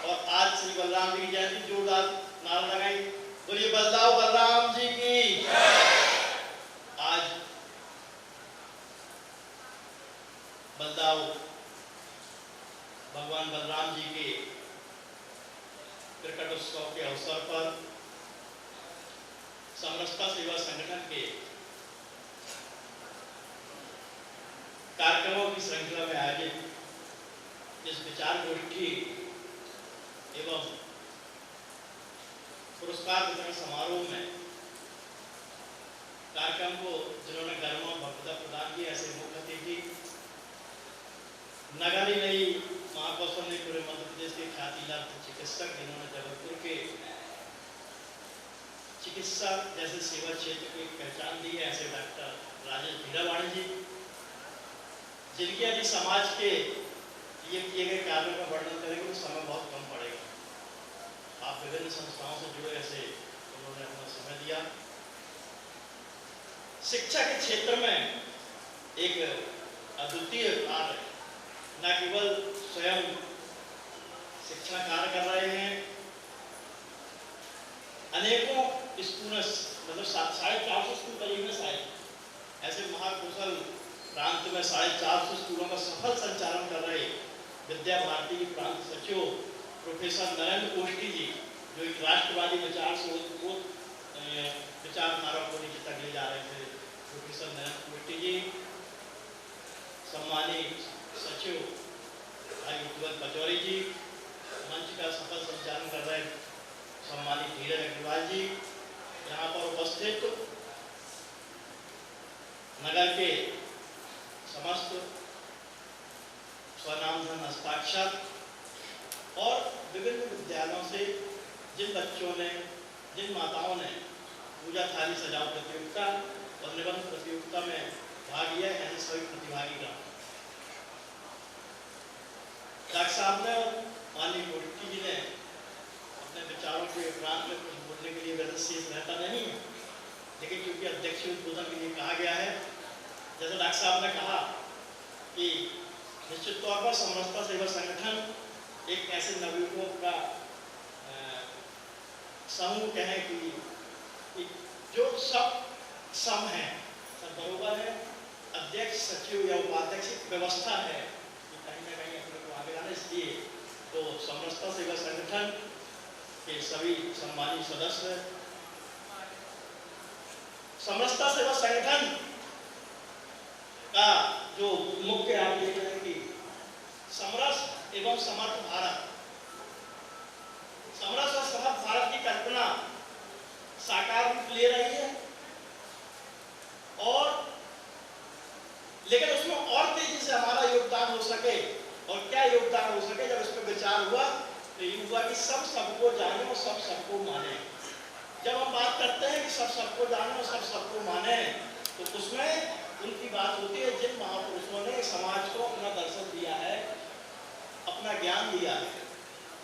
और आज श्री बलराम जी की जयंती, जोरदार नारा लगाई। बोलिए बलदाव बलराम जी की। आज बलदाव भगवान बलराम जी के प्रकट उत्सव के अवसर पर समरसता सेवा संगठन के कार्यक्रमों की श्रृंखला में आयोजित इस विचार गोष्ठी एवं पुरस्कार वितरण समारोह में कार्यक्रम को जिन्होंने गर्मा भव्यता प्रदान की, ऐसे मुख्य अतिथि नगर ही नहीं महाकौशल ने पूरे मध्य प्रदेश के ख्याति लाभ चिकित्सक जिन्होंने जबलपुर के चिकित्सा जैसे सेवा क्षेत्र को एक पहचान दी है, ऐसे डॉक्टर राजेश भिरावाणी जी, जिनके यदि समाज के ये किए गए कार्यों का वर्णन करेंगे तो समय बहुत कम पड़ेगा। आप विभिन्न संस्थाओं से जुड़े, ऐसे उन्होंने अपना समय दिया। शिक्षा के क्षेत्र में एक अद्वितीय कार्य, न केवल स्वयं शिक्षण कार्य कर रहे हैं, अनेकों स्कूल, मतलब 450 स्कूल करीब में शायद ऐसे महाकुशल प्रांत में 450 स्कूलों का सफल संचालन कर रहे विद्या भारती के प्रांत सचिव प्रोफेसर नरेंद्र कोष्टी जी, जो एक राष्ट्रवादी विचार से वो विचारधारा को नीचे तक ले जा रहे थे, प्रोफेसर नरेंद्र कोष्टी जी, सम्मानित सचिव भाई उत्तम पचौरी जी, मंच का सफल संचालन कर रहे सम्मानित धीरज अग्रवाल जी, यहाँ पर उपस्थित नगर के समस्त स्वनामधन हस्ताक्षर और विभिन्न विद्यालयों से जिन बच्चों ने, जिन माताओं ने पूजा थाली सजाओ प्रतियोगिता और निबंध प्रतियोगिता में भाग लिया, ऐसे सभी प्रतिभागी डॉक्टर साहब ने और माननीय कोष्टी जी ने अपने विचारों के उपरांत में कुछ बोलने के लिए वैसे शेष रहता नहीं है, लेकिन क्योंकि अध्यक्ष उद्बोधन के लिए कहा गया है, जैसे डॉक्टर साहब ने कहा कि निश्चित तौर पर समरसता सेवा संगठन एक ऐसे नवयुवकों का समूह कहें कि जो सब सम है, सब बरोबर है, अध्यक्ष सचिव या उपाध्यक्ष व्यवस्था है कि कहीं ना कहीं अपने को आगे लाना। इसलिए तो समरसता सेवा संगठन के सभी सम्मानित सदस्य, समरसता सेवा संगठन का जो मुख्य आप देख रहे हैं कि समरस एवं समर्थ भारत, समरस और समर्थ भारत की कल्पना साकार रूप ले रही है, और लेकिन उसमें और तेजी से हमारा योगदान हो सके। और क्या योगदान हो सके? जब इस पर विचार हुआ तो ये हुआ कि सब सबको जाने और सब सबको माने। जब हम बात करते हैं कि सब सबको जाने और सब सबको माने, तो उसमें उनकी बात होती है जिन महापुरुषों ने समाज को अपना दर्शन दिया है, अपना ज्ञान दिया है,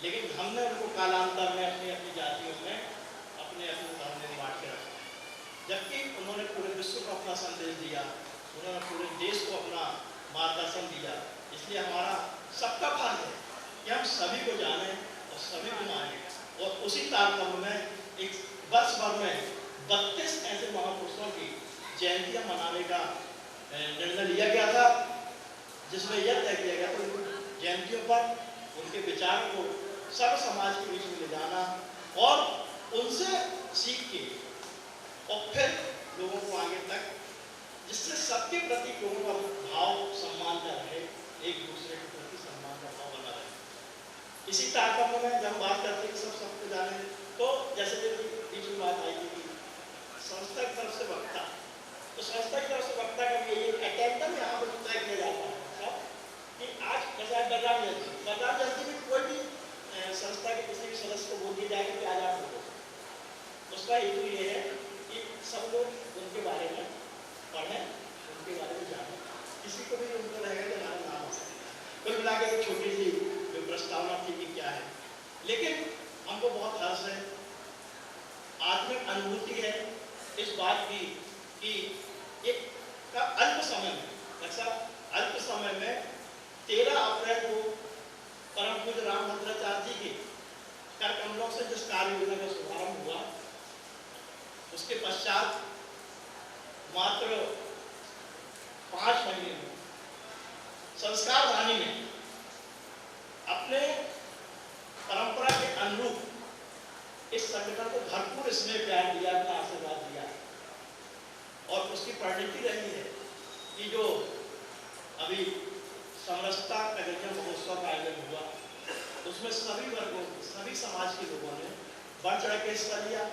लेकिन हमने उनको कालांतर में अपनी अपनी जातियों में अपने अपने धर्म में बांट के रखा, जबकि उन्होंने पूरे विश्व को अपना संदेश दिया, उन्होंने पूरे देश को अपना मार्गदर्शन दिया। इसलिए हमारा सबका फर्ज है कि हम सभी को जाने और सभी को माने। और उसी तारतम्य में एक वर्ष भर में 32 ऐसे महापुरुषों की जयंतियां मनाने का निर्णय लिया गया था, जिसमें यह तय किया गया था उन जयंतियों पर उनके विचारों को सब समाज के बीच में ले जाना और उनसे सीख के और फिर लोगों को आगे तक, जिससे सबके प्रति लोगों का भाव सम्मान का रहे, एक दूसरे के प्रति सम्मान का भाव बना रहे। इसी तारतम्य में जब हम बात करते हैं कि सब सबको जाने, तो जैसे बीच में बात आई थी कि संस्था की तरफ से वक्ता, तो संस्था की तरफ से वक्ता का भी एक अटेंडम यहाँ पर तय किया जाता है सब कि आज जैसे बलराम जयंती में कोई भी संस्था के किसी भी सदस्य को बोल दिया जाए कि आज आप बोलो, उसका हेतु ये है कि सब लोग उनके बारे में पढ़ें, उनके बारे में जानें, किसी को भी उनको रहेगा कि हमारा नाम हो सकता है। कुल मिला के एक छोटी सी जो प्रस्तावना थी कि क्या है, लेकिन हमको बहुत हर्ष है, आत्मिक अनुभूति है इस बात की कि एक का अल्प समय में 13 अप्रैल को परम पूज्य रामभद्राचार्य जी के कर कमलों से जिस कार्य योजना का शुभारंभ हुआ, उसके पश्चात मात्र 5 महीने में संस्कार वाणी ने अपने परंपरा के अनुरूप इस संगठन को भरपूर स्नेह प्यार दिया, अपना आशीर्वाद दिया, और उसकी परिणति रही है कि जो अभी समरसता नगरिया महोत्सव का आयोजन हुआ, उसमें सभी वर्गों, सभी समाज के लोगों ने बढ़ चढ़ के हिस्सा लिया,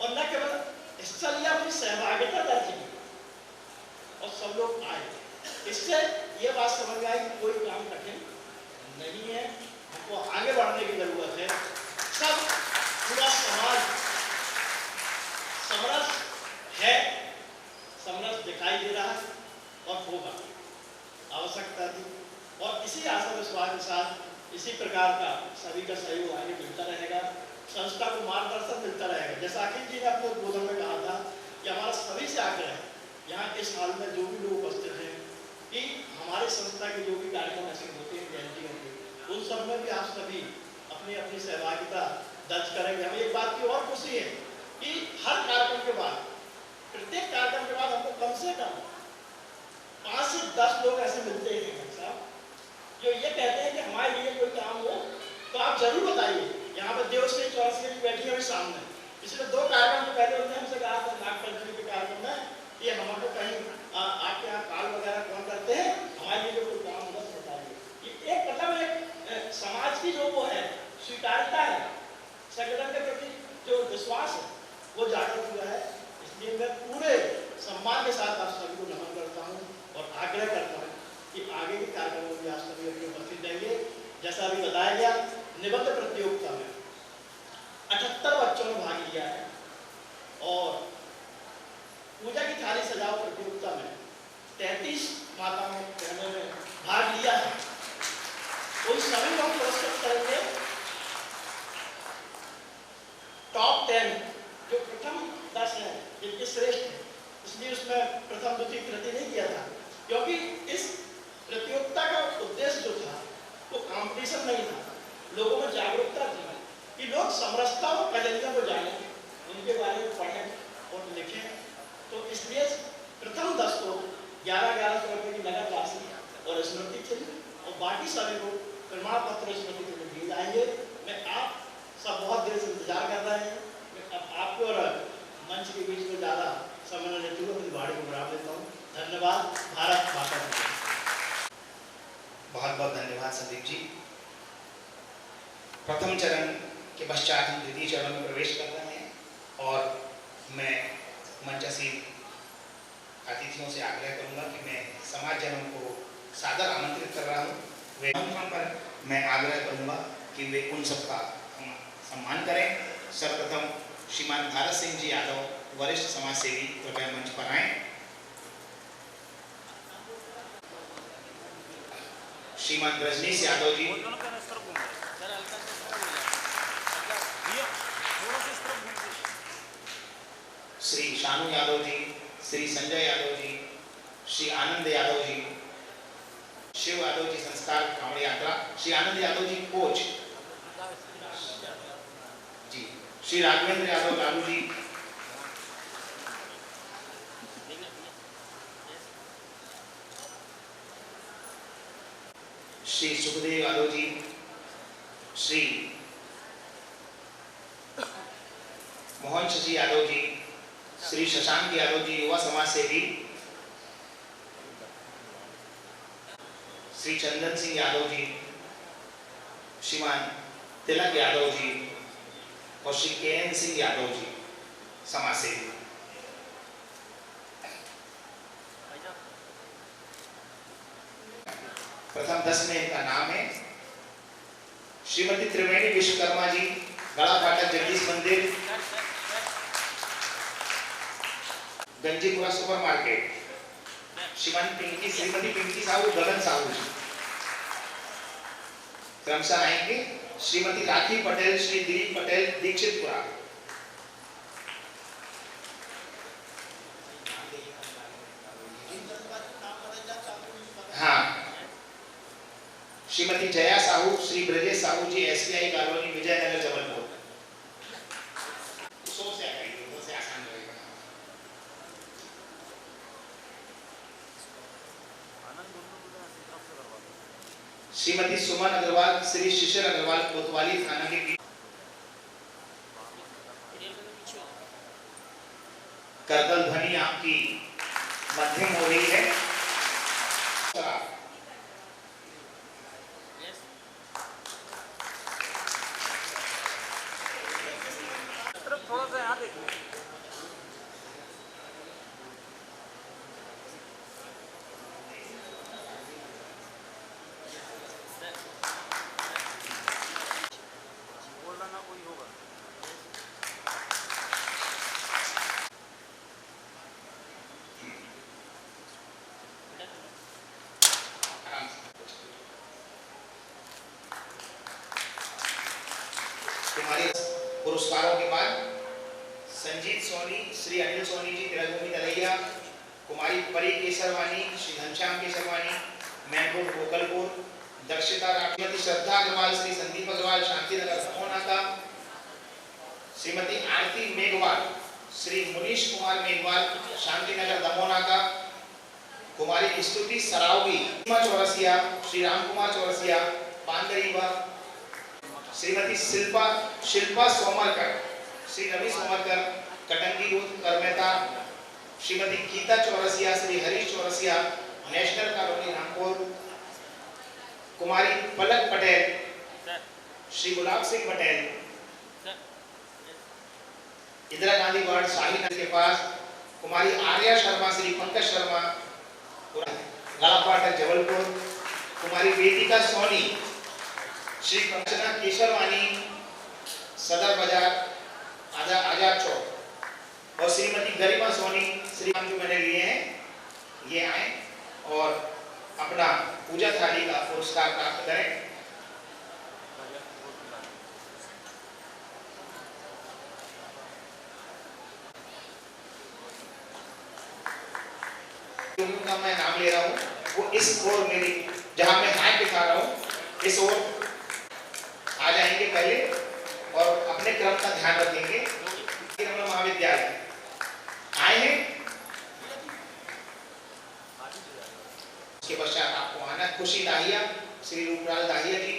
और न केवल हिस्सा लिया, अपनी सहभागिता दर्ज की और सब लोग आए। इससे ये बात समझ में आई कि कोई काम कठिन नहीं है, हमको आगे बढ़ने की जरूरत है। सब पूरा समाज समरस है, समरस दिखाई दे रहा है और होगा। आवश्यकता थी और इसी आशा विश्वास के साथ इसी प्रकार का सभी का सहयोग आगे मिलता रहेगा, संस्था को मार्गदर्शन मिलता रहेगा। जैसा अखिल जी ने अपने उद्बोधन में कहा था कि हमारा सभी से आग्रह है, यहाँ इस हाल में जो भी लोग उपस्थित हैं, कि हमारे संस्था के जो भी कार्यक्रम ऐसे होते हैं जयंतियों के, उन सब में भी आप सभी अपनी अपनी सहभागिता दर्ज करेंगे। हमें एक बात की और खुशी है कि हर कार्यक्रम के बाद, प्रत्येक कार्यक्रम के बाद हमको कम से कम 5 से 10 लोग ऐसे मिलते हैं साहब, जो ये कहते हैं कि हमारे लिए कोई काम हो तो आप जरूर बताइए। यहाँ पर देवश्री चौरसिया जी बैठी है सामने, पिछले 2 कार्यक्रम के पहले उन्होंने हमसे कहा था नाग पंचमी के कार्यक्रम में कि हमको कहीं आपके यहाँ काल वगैरह कौन करते हैं, हमारे लिए जो कोई काम होगा तो बताइए। ये एक मतलब एक समाज की जो वो है स्वीकार्यता है, संगठन के प्रति जो विश्वास है वो जागरूक हुआ है। इसलिए मैं पूरे सम्मान के साथ आप सभी को नमन करता हूँ और आग्रह करता हूँ कि आगे के कार्यक्रमों में आप सभी अपनी उपस्थित रहेंगे। जैसा अभी बताया गया, निबंध प्रतियोगिता में 78 बच्चों ने भाग लिया है और पूजा की थाली सजाओ प्रतियोगिता में 33 माताओं बहनों ने भाग लिया है। उन सभी को पुरस्कृत करेंगे। टॉप 10 जो प्रथम 10 है, जिनके श्रेष्ठ है, इसलिए उसमें प्रथम द्वितीय तृतीय नहीं किया था, क्योंकि इस प्रतियोगिता का उद्देश्य जो था वो कंपटीशन नहीं था, लोगों में जागरूकता थी कि लोग समरसता और कजलियों को जानें, उनके बारे में पढ़ें और लिखें। तो इसलिए प्रथम 10 को 11,1100 रुपये की नगद राशि और स्मृति चिन्ह और बाकी सभी को प्रमाण पत्र स्मृति चिन्ह दिए जाएंगे। मैं आप सब बहुत देर से इंतजार कर रहे हैं, मैं अब आपको और मंच के बीच में ज़्यादा समय लेते हुए अपनी वाणी को बढ़ा देता हूँ। धन्यवाद। भारत माता की। बहुत बहुत धन्यवाद संदीप जी। प्रथम चरण के पश्चात हम द्वितीय चरण में प्रवेश कर रहे हैं और मैं मंचासीन अतिथियों से आग्रह करूंगा कि मैं समाजजनों को सादर आमंत्रित कर रहा हूं। वे आमंत्रण पर मैं आग्रह करूंगा कि वे उन सबका सम्मान करें। सर्वप्रथम श्रीमान भारत सिंह जी यादव, वरिष्ठ समाज सेवी, कृपया मंच पर आएं। श्रीमान रजनीश यादव जी, श्री शानू यादव जी, श्री संजय यादव जी, श्री आनंद यादव जी, शिव यादव जी संस्कार कांवड़ यात्रा, श्री आनंद यादव जी कोच जी, श्री राघवेंद्र यादव लालू जी, श्री सुखदेव यादव जी, श्री मोहन शशि यादव जी, श्री शशांक यादव जी युवा समाज सेवी, श्री चंदन सिंह यादव जी, श्रीमान तिलक यादव जी और श्री KN सिंह यादव जी समाज सेवी। प्रथम 10 में इनका नाम है श्रीमती त्रिवेणी विश्वकर्मा जी, गड़ा फाटक जगदीश मंदिर, गंजीपुरा सुपर मार्केट, श्रीमती पिंकी साहू, गगन साहू जी। क्रमशः आएंगे श्रीमती राखी पटेल, श्री दिलीप पटेल, दीक्षितपुरा। हाँ, श्रीमती जया साहू, श्री ब्रजेश साहू जी, SBI कॉलोनी, विजयनगर, जबलपुर। से आसान रहेगा। श्रीमती सुमन अग्रवाल, श्री शिशिर अग्रवाल, कोतवाली थाना के करतल ध्वनि आपकी मध्यम हो रही है। थोड़ा सा यहाँ देखिए। बोलना ना कोई होगा। हमारे पुरस्कारों के बाद संजीत सोनी, श्री अनिल सोनी जी तिरंगभूमि तलैया, कुमारी परी केसरवानी, श्री घनश्याम केसरवानी, मैनपुर गोकलपुर, दक्षिता राष्ट्रपति श्रद्धा अग्रवाल, श्री संदीप अग्रवाल, शांतिनगर समोनाका, श्रीमती आरती Meghwal, Shri Munish Kumar Meghwal, Shantinagar Damonaka, Kumari Stuti Saraogi, Chaurasia, Shri Ram Kumar Chaurasia, Pangariba, Shrimati Shilpa Somarkar, Shri Ravi Somarkar, Katangi road Karmeta, Shrimati Geeta Chaurasia, Shri Harish Chaurasia, national colony Rampur, Kumari Palak Patel, Shri Gulab Singh Patel, Indira Gandhi ward Shahinagar के पास, कुमारी आर्या शर्मा, श्री पंकज शर्मा, गलापाटा जबलपुर, कुमारी वेदिका सोनी, श्री कंचना केशरवानी, सदर बाजार आजाद चौक, और श्रीमती गरिमा सोनी, श्री नाम जो मैंने लिए हैं ये आए और अपना पूजा थाली का पुरस्कार प्राप्त करें। का मैं नाम ले रहा हूँ वो इस ओर मेरी जहां मैं हाथ दिखा रहा हूँ इस ओर आ जाएंगे पहले और अपने क्रम का ध्यान रखेंगे। महाविद्यालय आए हैं, उसके पश्चात आपको आना खुशी दाहिया, श्री रूपलाल दाहिया जी,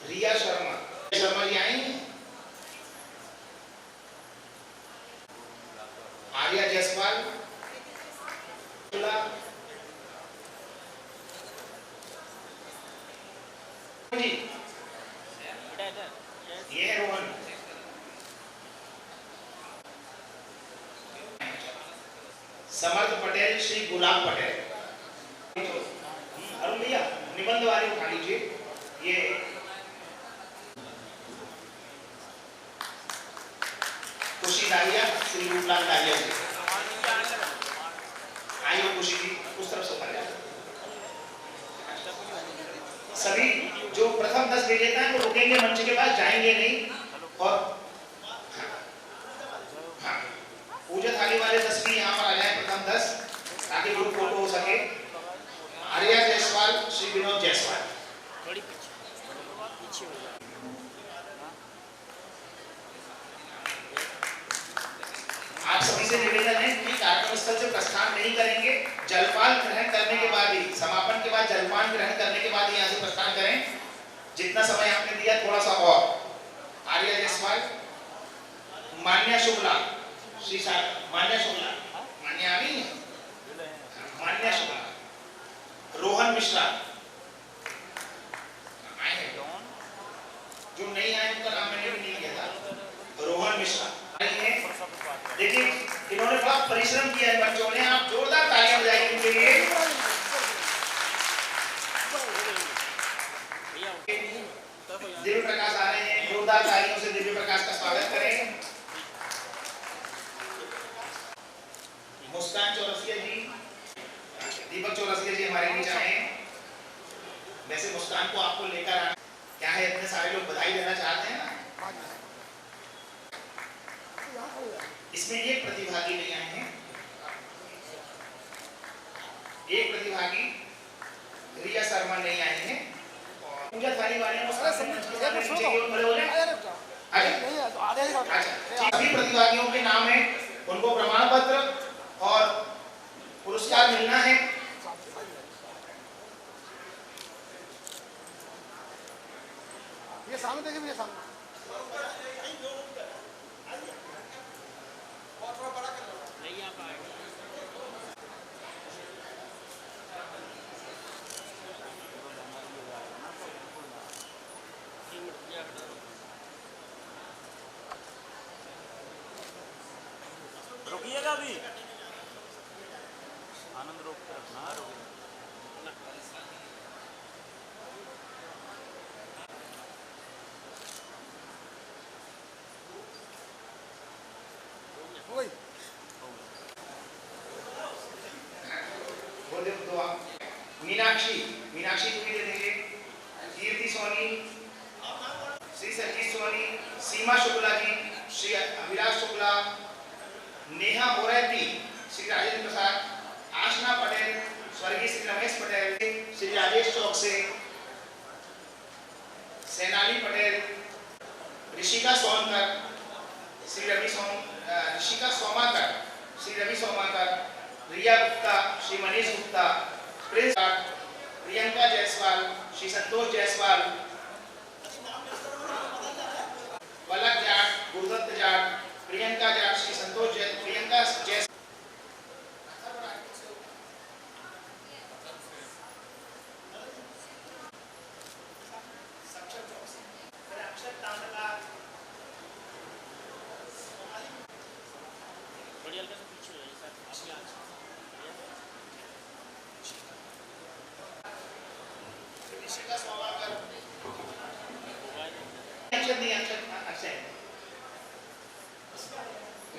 रिया शर्मा जी आई हैं, आर्या जायसवाल जी, ये है रोहन, समर्थ पटेल, श्री गुलाब पटेल, अरुण भैया निबंध वाले उठा लीजिए, ये खुशी दाहिया, श्री रूपलाल दाहिया जी, आइए खुशी जी उस तरफ से उठा जाए। सभी जो प्रथम 10 विजेता हैं वो रुकेंगे, मंच के पास जाएंगे नहीं, और हाँ, पूजा थाली वाले 10 भी यहाँ पर आ जाए, प्रथम 10, ताकि ग्रुप फोटो हो सके। आर्या जायसवाल, श्री विनोद जायसवाल, आप सभी से निवेदन है कि कार्यक्रम स्थल से प्रस्थान नहीं करेंगे, जलपान ग्रहण करने के बाद ही, समापन के बाद जलपान ग्रहण करने के बाद यहाँ से प्रस्थान करें। जितना समय आपने दिया थोड़ा सा और। आर्या जायसवाल, मान्या शुक्ला, श्री मान्या शुक्ला, मान्या आ गई है, मान्या शुक्ला, रोहन मिश्रा आए हैं, जो नहीं आए उनका नाम मैंने भी नहीं लिया था, रोहन मिश्रा आए हैं। देखिए इन्होंने बड़ा परिश्रम किया है बच्चों ने, आप जोरदार तालियां बजाइए इनके लिए। दिव्य प्रकाश आ रहे हैं, जोरदार तालियों से दिव्य प्रकाश का स्वागत करें। मुस्कान चौरसिया जी, दीपक चौरसिया जी हमारे बीच आए हैं। वैसे मुस्कान को आपको लेकर आना क्या है, इतने सारे लोग बधाई देना चाहते हैं ना, इसमें एक प्रतिभागी नहीं आए हैं, एक प्रतिभागी रिया शर्मा नहीं आए हैं, और पूजा थाली वाले सभी प्रतिभागियों के नाम है, उनको प्रमाण पत्र और पुरस्कार मिलना है। ये सामने देखिए, ये सामने रुकिएगा भी, आनंद रोक के रखना। मीनाक्षी, मीनाक्षी को भी दे दीजिए। कीर्ति सोनी, श्री संजीत सोनी, सीमा शुक्ला जी, श्री अभिलाष शुक्ला, नेहा मोरैती, श्री राजेंद्र प्रसाद, आशना पटेल, स्वर्गीय श्री रमेश पटेल, श्री राजेश चौकसे, सेनाली पटेल, ऋषिका सोनकर, श्री ऋषिका सोमाकर, श्री रवि सोमाकर, रिया गुप्ता, श्री मनीष गुप्ता, प्रिंस प्रियंका जायसवाल, श्री संतोष जायसवाल, पलक जाट, गुरुदत्त जाट, प्रियंका जाट, श्री संतोष प्रियंका जायसवाल,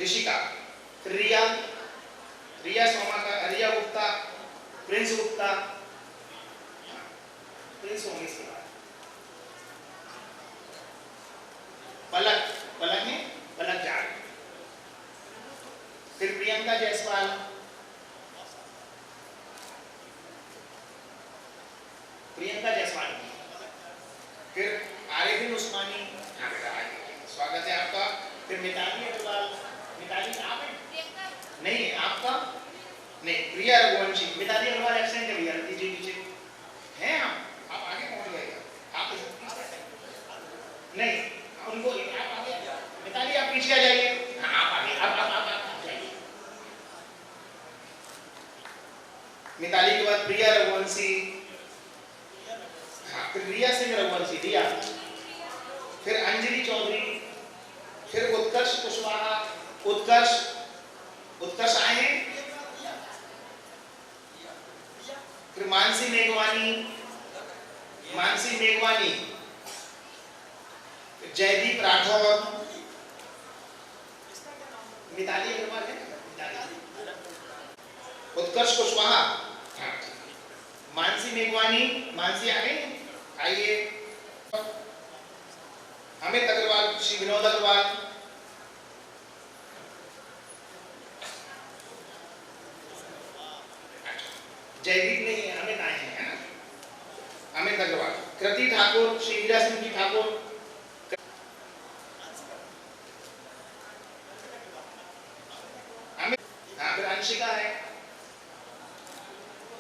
ऋषिका, रिया सोमाकर, रिया गुप्ता, प्रिंस गुप्ता, प्रिंस होंगे इसके बाद, पलक में पलक जाट, फिर प्रियंका जायसवाल, फिर आरिफिन उस्मानी, स्वागत है आपका, फिर मिताली अग्रवाल, मिताली आप हैं? नहीं आपका नहीं, प्रिया रघुवंशी, मिताली अग्रवाल एब्सेंट है भैया, दीजिए नीचे हैं आप आगे पहुंच गए, आप नहीं उनको आप आगे, मिताली आप पीछे आ जाइए, हाँ आप आगे, आप जाइए। मिताली के बाद प्रिया रघुवंशी, हाँ फिर रिया सिंह रघुवंशी, रिया, फिर अंजलि चौधरी, फिर उत्कर्ष कुशवाहा, उत्कर्ष आए हैं, फिर मानसी मेघवानी, जयदीप राठौर, मिताली अग्रवाल है, उत्कर्ष कुशवाहा, मानसी मेघवानी, मानसी आ गई, आइए, अमित अग्रवाल, श्री विनोद अग्रवाल, जयदीप नहीं है, अमित आए हैं, अमित अग्रवाल, कृति ठाकुर, श्री हीरा सिंह जी ठाकुर, अमित, हाँ फिर अंशिका है,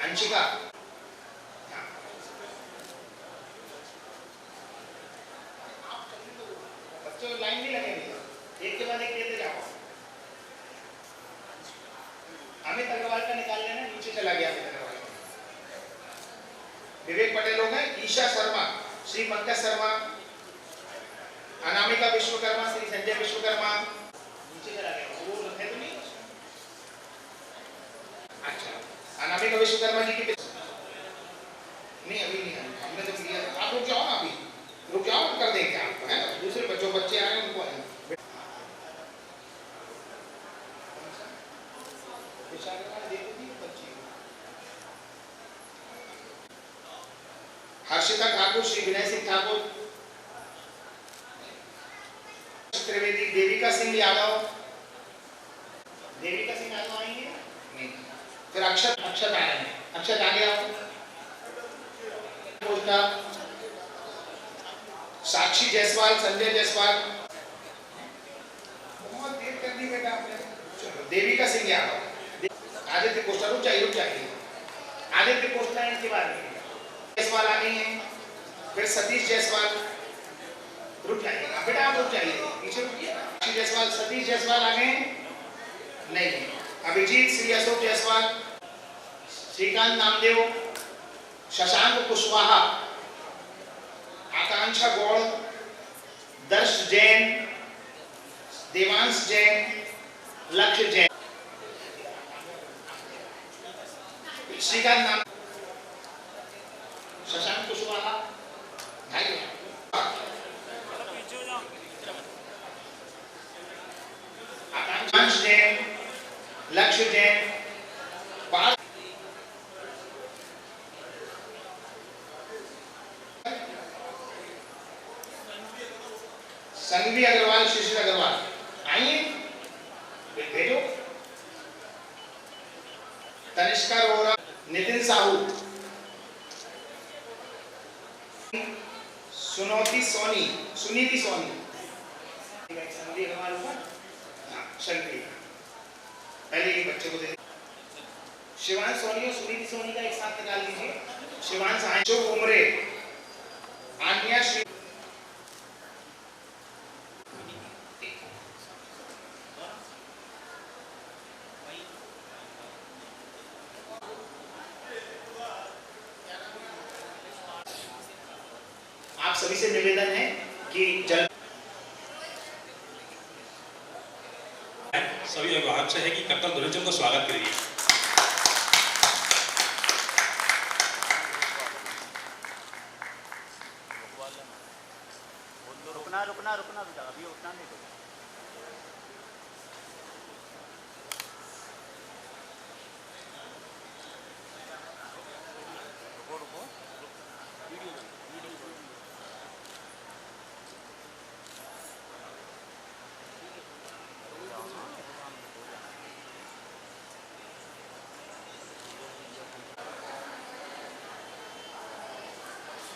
अंशिका, हाँ बच्चों लाइन नहीं लगेगी, एक के बाद एक देते जाओ। अमित अग्रवाल का निकाल लेना, नीचे चला गया अमित अग्रवाल। विवेक पटेल हो गए, ईशा शर्मा, श्री पंकज शर्मा, अनामिका विश्वकर्मा, श्री संजय विश्वकर्मा, नीचे चला गया, वो है तो नहीं, अच्छा अनामिका विश्वकर्मा जी की नहीं, अभी नहीं है, हमने तो किया, आप रुक जाओ ना, अभी रुक जाओ, कर देंगे आपको, है ना, दूसरे बच्चे आए उनको हर्षिता ठाकुर, श्री विनय सिंह ठाकुर, त्रिवेदी, देविका सिंह यादव आएंगे नहीं, फिर अक्षत आ रहे हैं, अक्षत आगे आओ, साक्षी जायसवाल, संजय जायसवाल, बहुत देर कर दी बेटा आपने, चलो देविका सिंह यादव, आदित्य कोष्टा, रुक जाइए, आदित्य कोष्टा इनके बाद जायसवाल आ गई हैं, फिर सतीश जायसवाल, रुक जाइए बेटा, आप रुक जाइए, पीछे रुकिए, जायसवाल, सतीश जायसवाल आ गए नहीं, अभिजीत, श्री अशोक जायसवाल, श्रीकांत नामदेव, शशांक कुशवाहा, आकांक्षा गौड़, दर्श जैन, देवांश जैन, लक्ष्य जैन, श्रीकांत नाम, शशांक कुशवाहा, आकांक्षा जैन, लक्ष्य जैन, संघवी अग्रवाल, शिशिर अग्रवाल आइए, भेजो। तनिष्का रोहरा, नितिन साहू, सुनीति सोनी, संघवी अग्रवाल हुआ, हाँ शंकरी, पहले ये बच्चे को दे। शिवान सोनी और सुनीति सोनी का एक साथ निकाल दीजिए। शिवान साहू, जो उमरे, आन्या श्री, आप सभी से निवेदन है कि जल सभी अभिभावक से है कि कर्तव्य ध्वनिचंद को स्वागत करिए। रुकना बेटा, अभी उठना नहीं तो।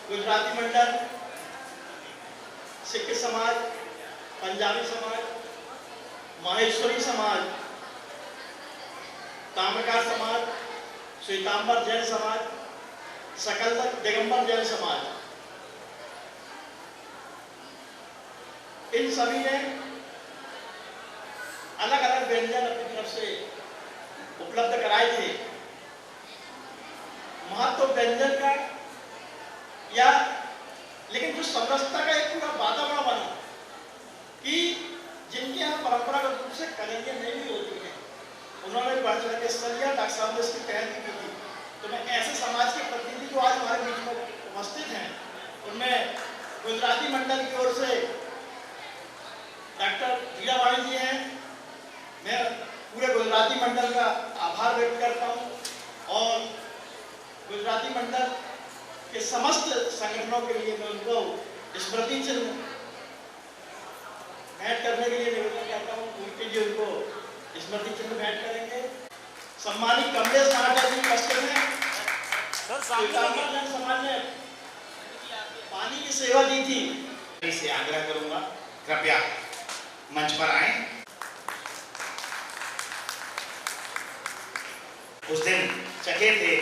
गुजराती मंडल, सिख समाज, पंजाबी समाज, माहेश्वरी समाज, ताम्रकार समाज, श्वेतांबर जैन समाज, सकल दिगंबर जैन समाज, इन सभी ने अलग अलग व्यंजन अपनी तरफ से उपलब्ध कराए थे। महत्व व्यंजन का या लेकिन जो समरसता का एक पूरा वातावरण बना कि जिनके यहाँ परंपरागत रूप से कन्हैया नहीं भी होती है, उन्होंने बढ़ चढ़ के हिस्सा लिया। डॉक्टर साहब ने इसकी पहल भी की थी। तो मैं ऐसे समाज के प्रतिनिधि जो आज हमारे बीच में उपस्थित हैं, उनमें गुजराती मंडल की ओर से डॉक्टर हीरावाणी जी हैं। मैं पूरे गुजराती मंडल का आभार व्यक्त करता हूँ और गुजराती मंडल के समस्त संगठनों के लिए मैं उनको स्मृति चिन्ह भेंट करने के लिए निवेदन करता हूँ। उनके जी उनको स्मृति चिन्ह भेंट करेंगे। सम्मानित कमलेश महाराज जी उपस्थित हैं। समाज ने पानी की सेवा दी थी। इसे आग्रह करूंगा, कृपया मंच पर आए। उस दिन चके थे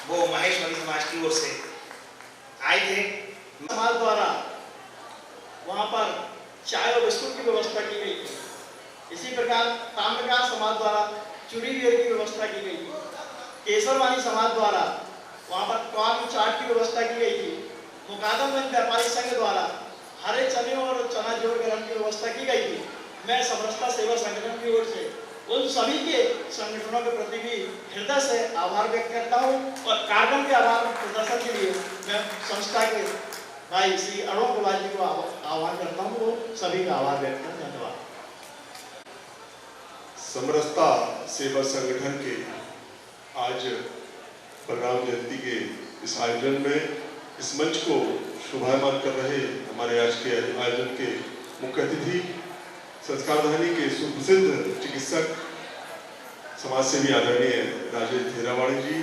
वो महेश्वरी समाज की ओर से आए थे। समाज द्वारा वहां पर चाय और बिस्कुट की व्यवस्था की गई थी। इसी प्रकार ताम्रकार समाज द्वारा चूड़ी बेर की व्यवस्था की गई थी। केसरवाणी समाज द्वारा वहां पर कॉर्न चाट की व्यवस्था की गई थी। मुकादमगंज व्यापारी संघ द्वारा हरे चने और चना जोड़ ग्रहण की व्यवस्था की गई थी। मैं समरसता सेवा संगठन की ओर से उन सभी के संगठनों के प्रति भी हृदय से आभार व्यक्त करता हूँ और कार्यक्रम के आभार प्रदर्शन के लिए मैं संस्था के भाई श्री अरुण कुमार जी को आह्वान करता हूँ। वो सभी का आभार व्यक्त करता हूँ। धन्यवाद। समरसता सेवा संगठन के आज बलराम जयंती के इस आयोजन में इस मंच को शोभायमान कर रहे हमारे आज के आयोजन के मुख्य अतिथि संस्कारधानी के सुप्रसिद्ध चिकित्सक समाजसेवी आदरणीय राजेश हीरावाणी जी,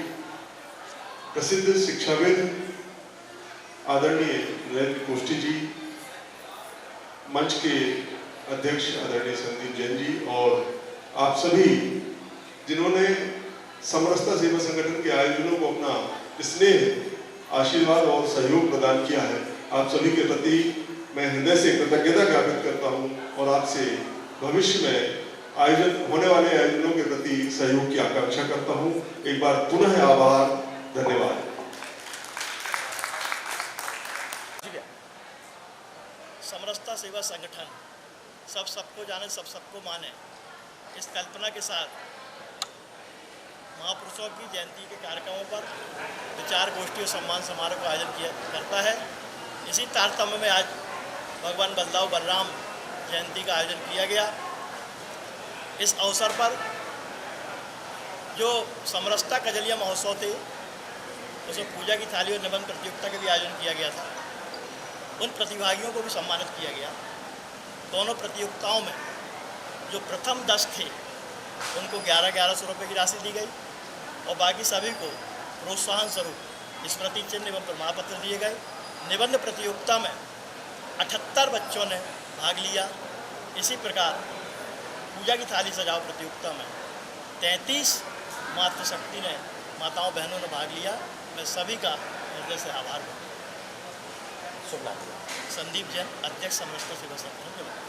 प्रसिद्ध शिक्षाविद आदरणीय नरेंद्र कोष्ठी जी, मंच के अध्यक्ष आदरणीय संदीप जैन जी और आप सभी जिन्होंने समरसता सेवा संगठन के आयोजनों को अपना स्नेह, आशीर्वाद और सहयोग प्रदान किया है, आप सभी के प्रति मैं हृदय से कृतज्ञता ज्ञापित करता हूं और आपसे भविष्य में आयोजन होने वाले आयोजनों के प्रति सहयोग की आकांक्षा करता हूं। एक बार पुनः आभार, धन्यवाद। समरसता सेवा संगठन सबको जाने, सबको माने, इस कल्पना के साथ महापुरुषों की जयंती के कार्यक्रमों पर विचार गोष्ठी और सम्मान समारोह का आयोजन करता है। इसी तारतम्य में आज भगवान बलराम जयंती का आयोजन किया गया। इस अवसर पर जो समरसता कजलिया महोत्सव थे, उसमें पूजा की थाली और निबंध प्रतियोगिता का भी आयोजन किया गया था। उन प्रतिभागियों को भी सम्मानित किया गया। दोनों प्रतियोगिताओं में जो प्रथम 10 थे उनको 1100 रुपये की राशि दी गई और बाकी सभी को प्रोत्साहन स्वरूप स्मृति चिन्ह एवं प्रमाण पत्र दिए गए। निबंध प्रतियोगिता में 78 बच्चों ने भाग लिया। इसी प्रकार पूजा की थाली सजाओ प्रतियोगिता में 33 मातृशक्ति ने माताओं बहनों ने भाग लिया। मैं सभी का हृदय से आभार करता हूँ। संदीप जैन, अध्यक्ष समरसता सेवा संगठन।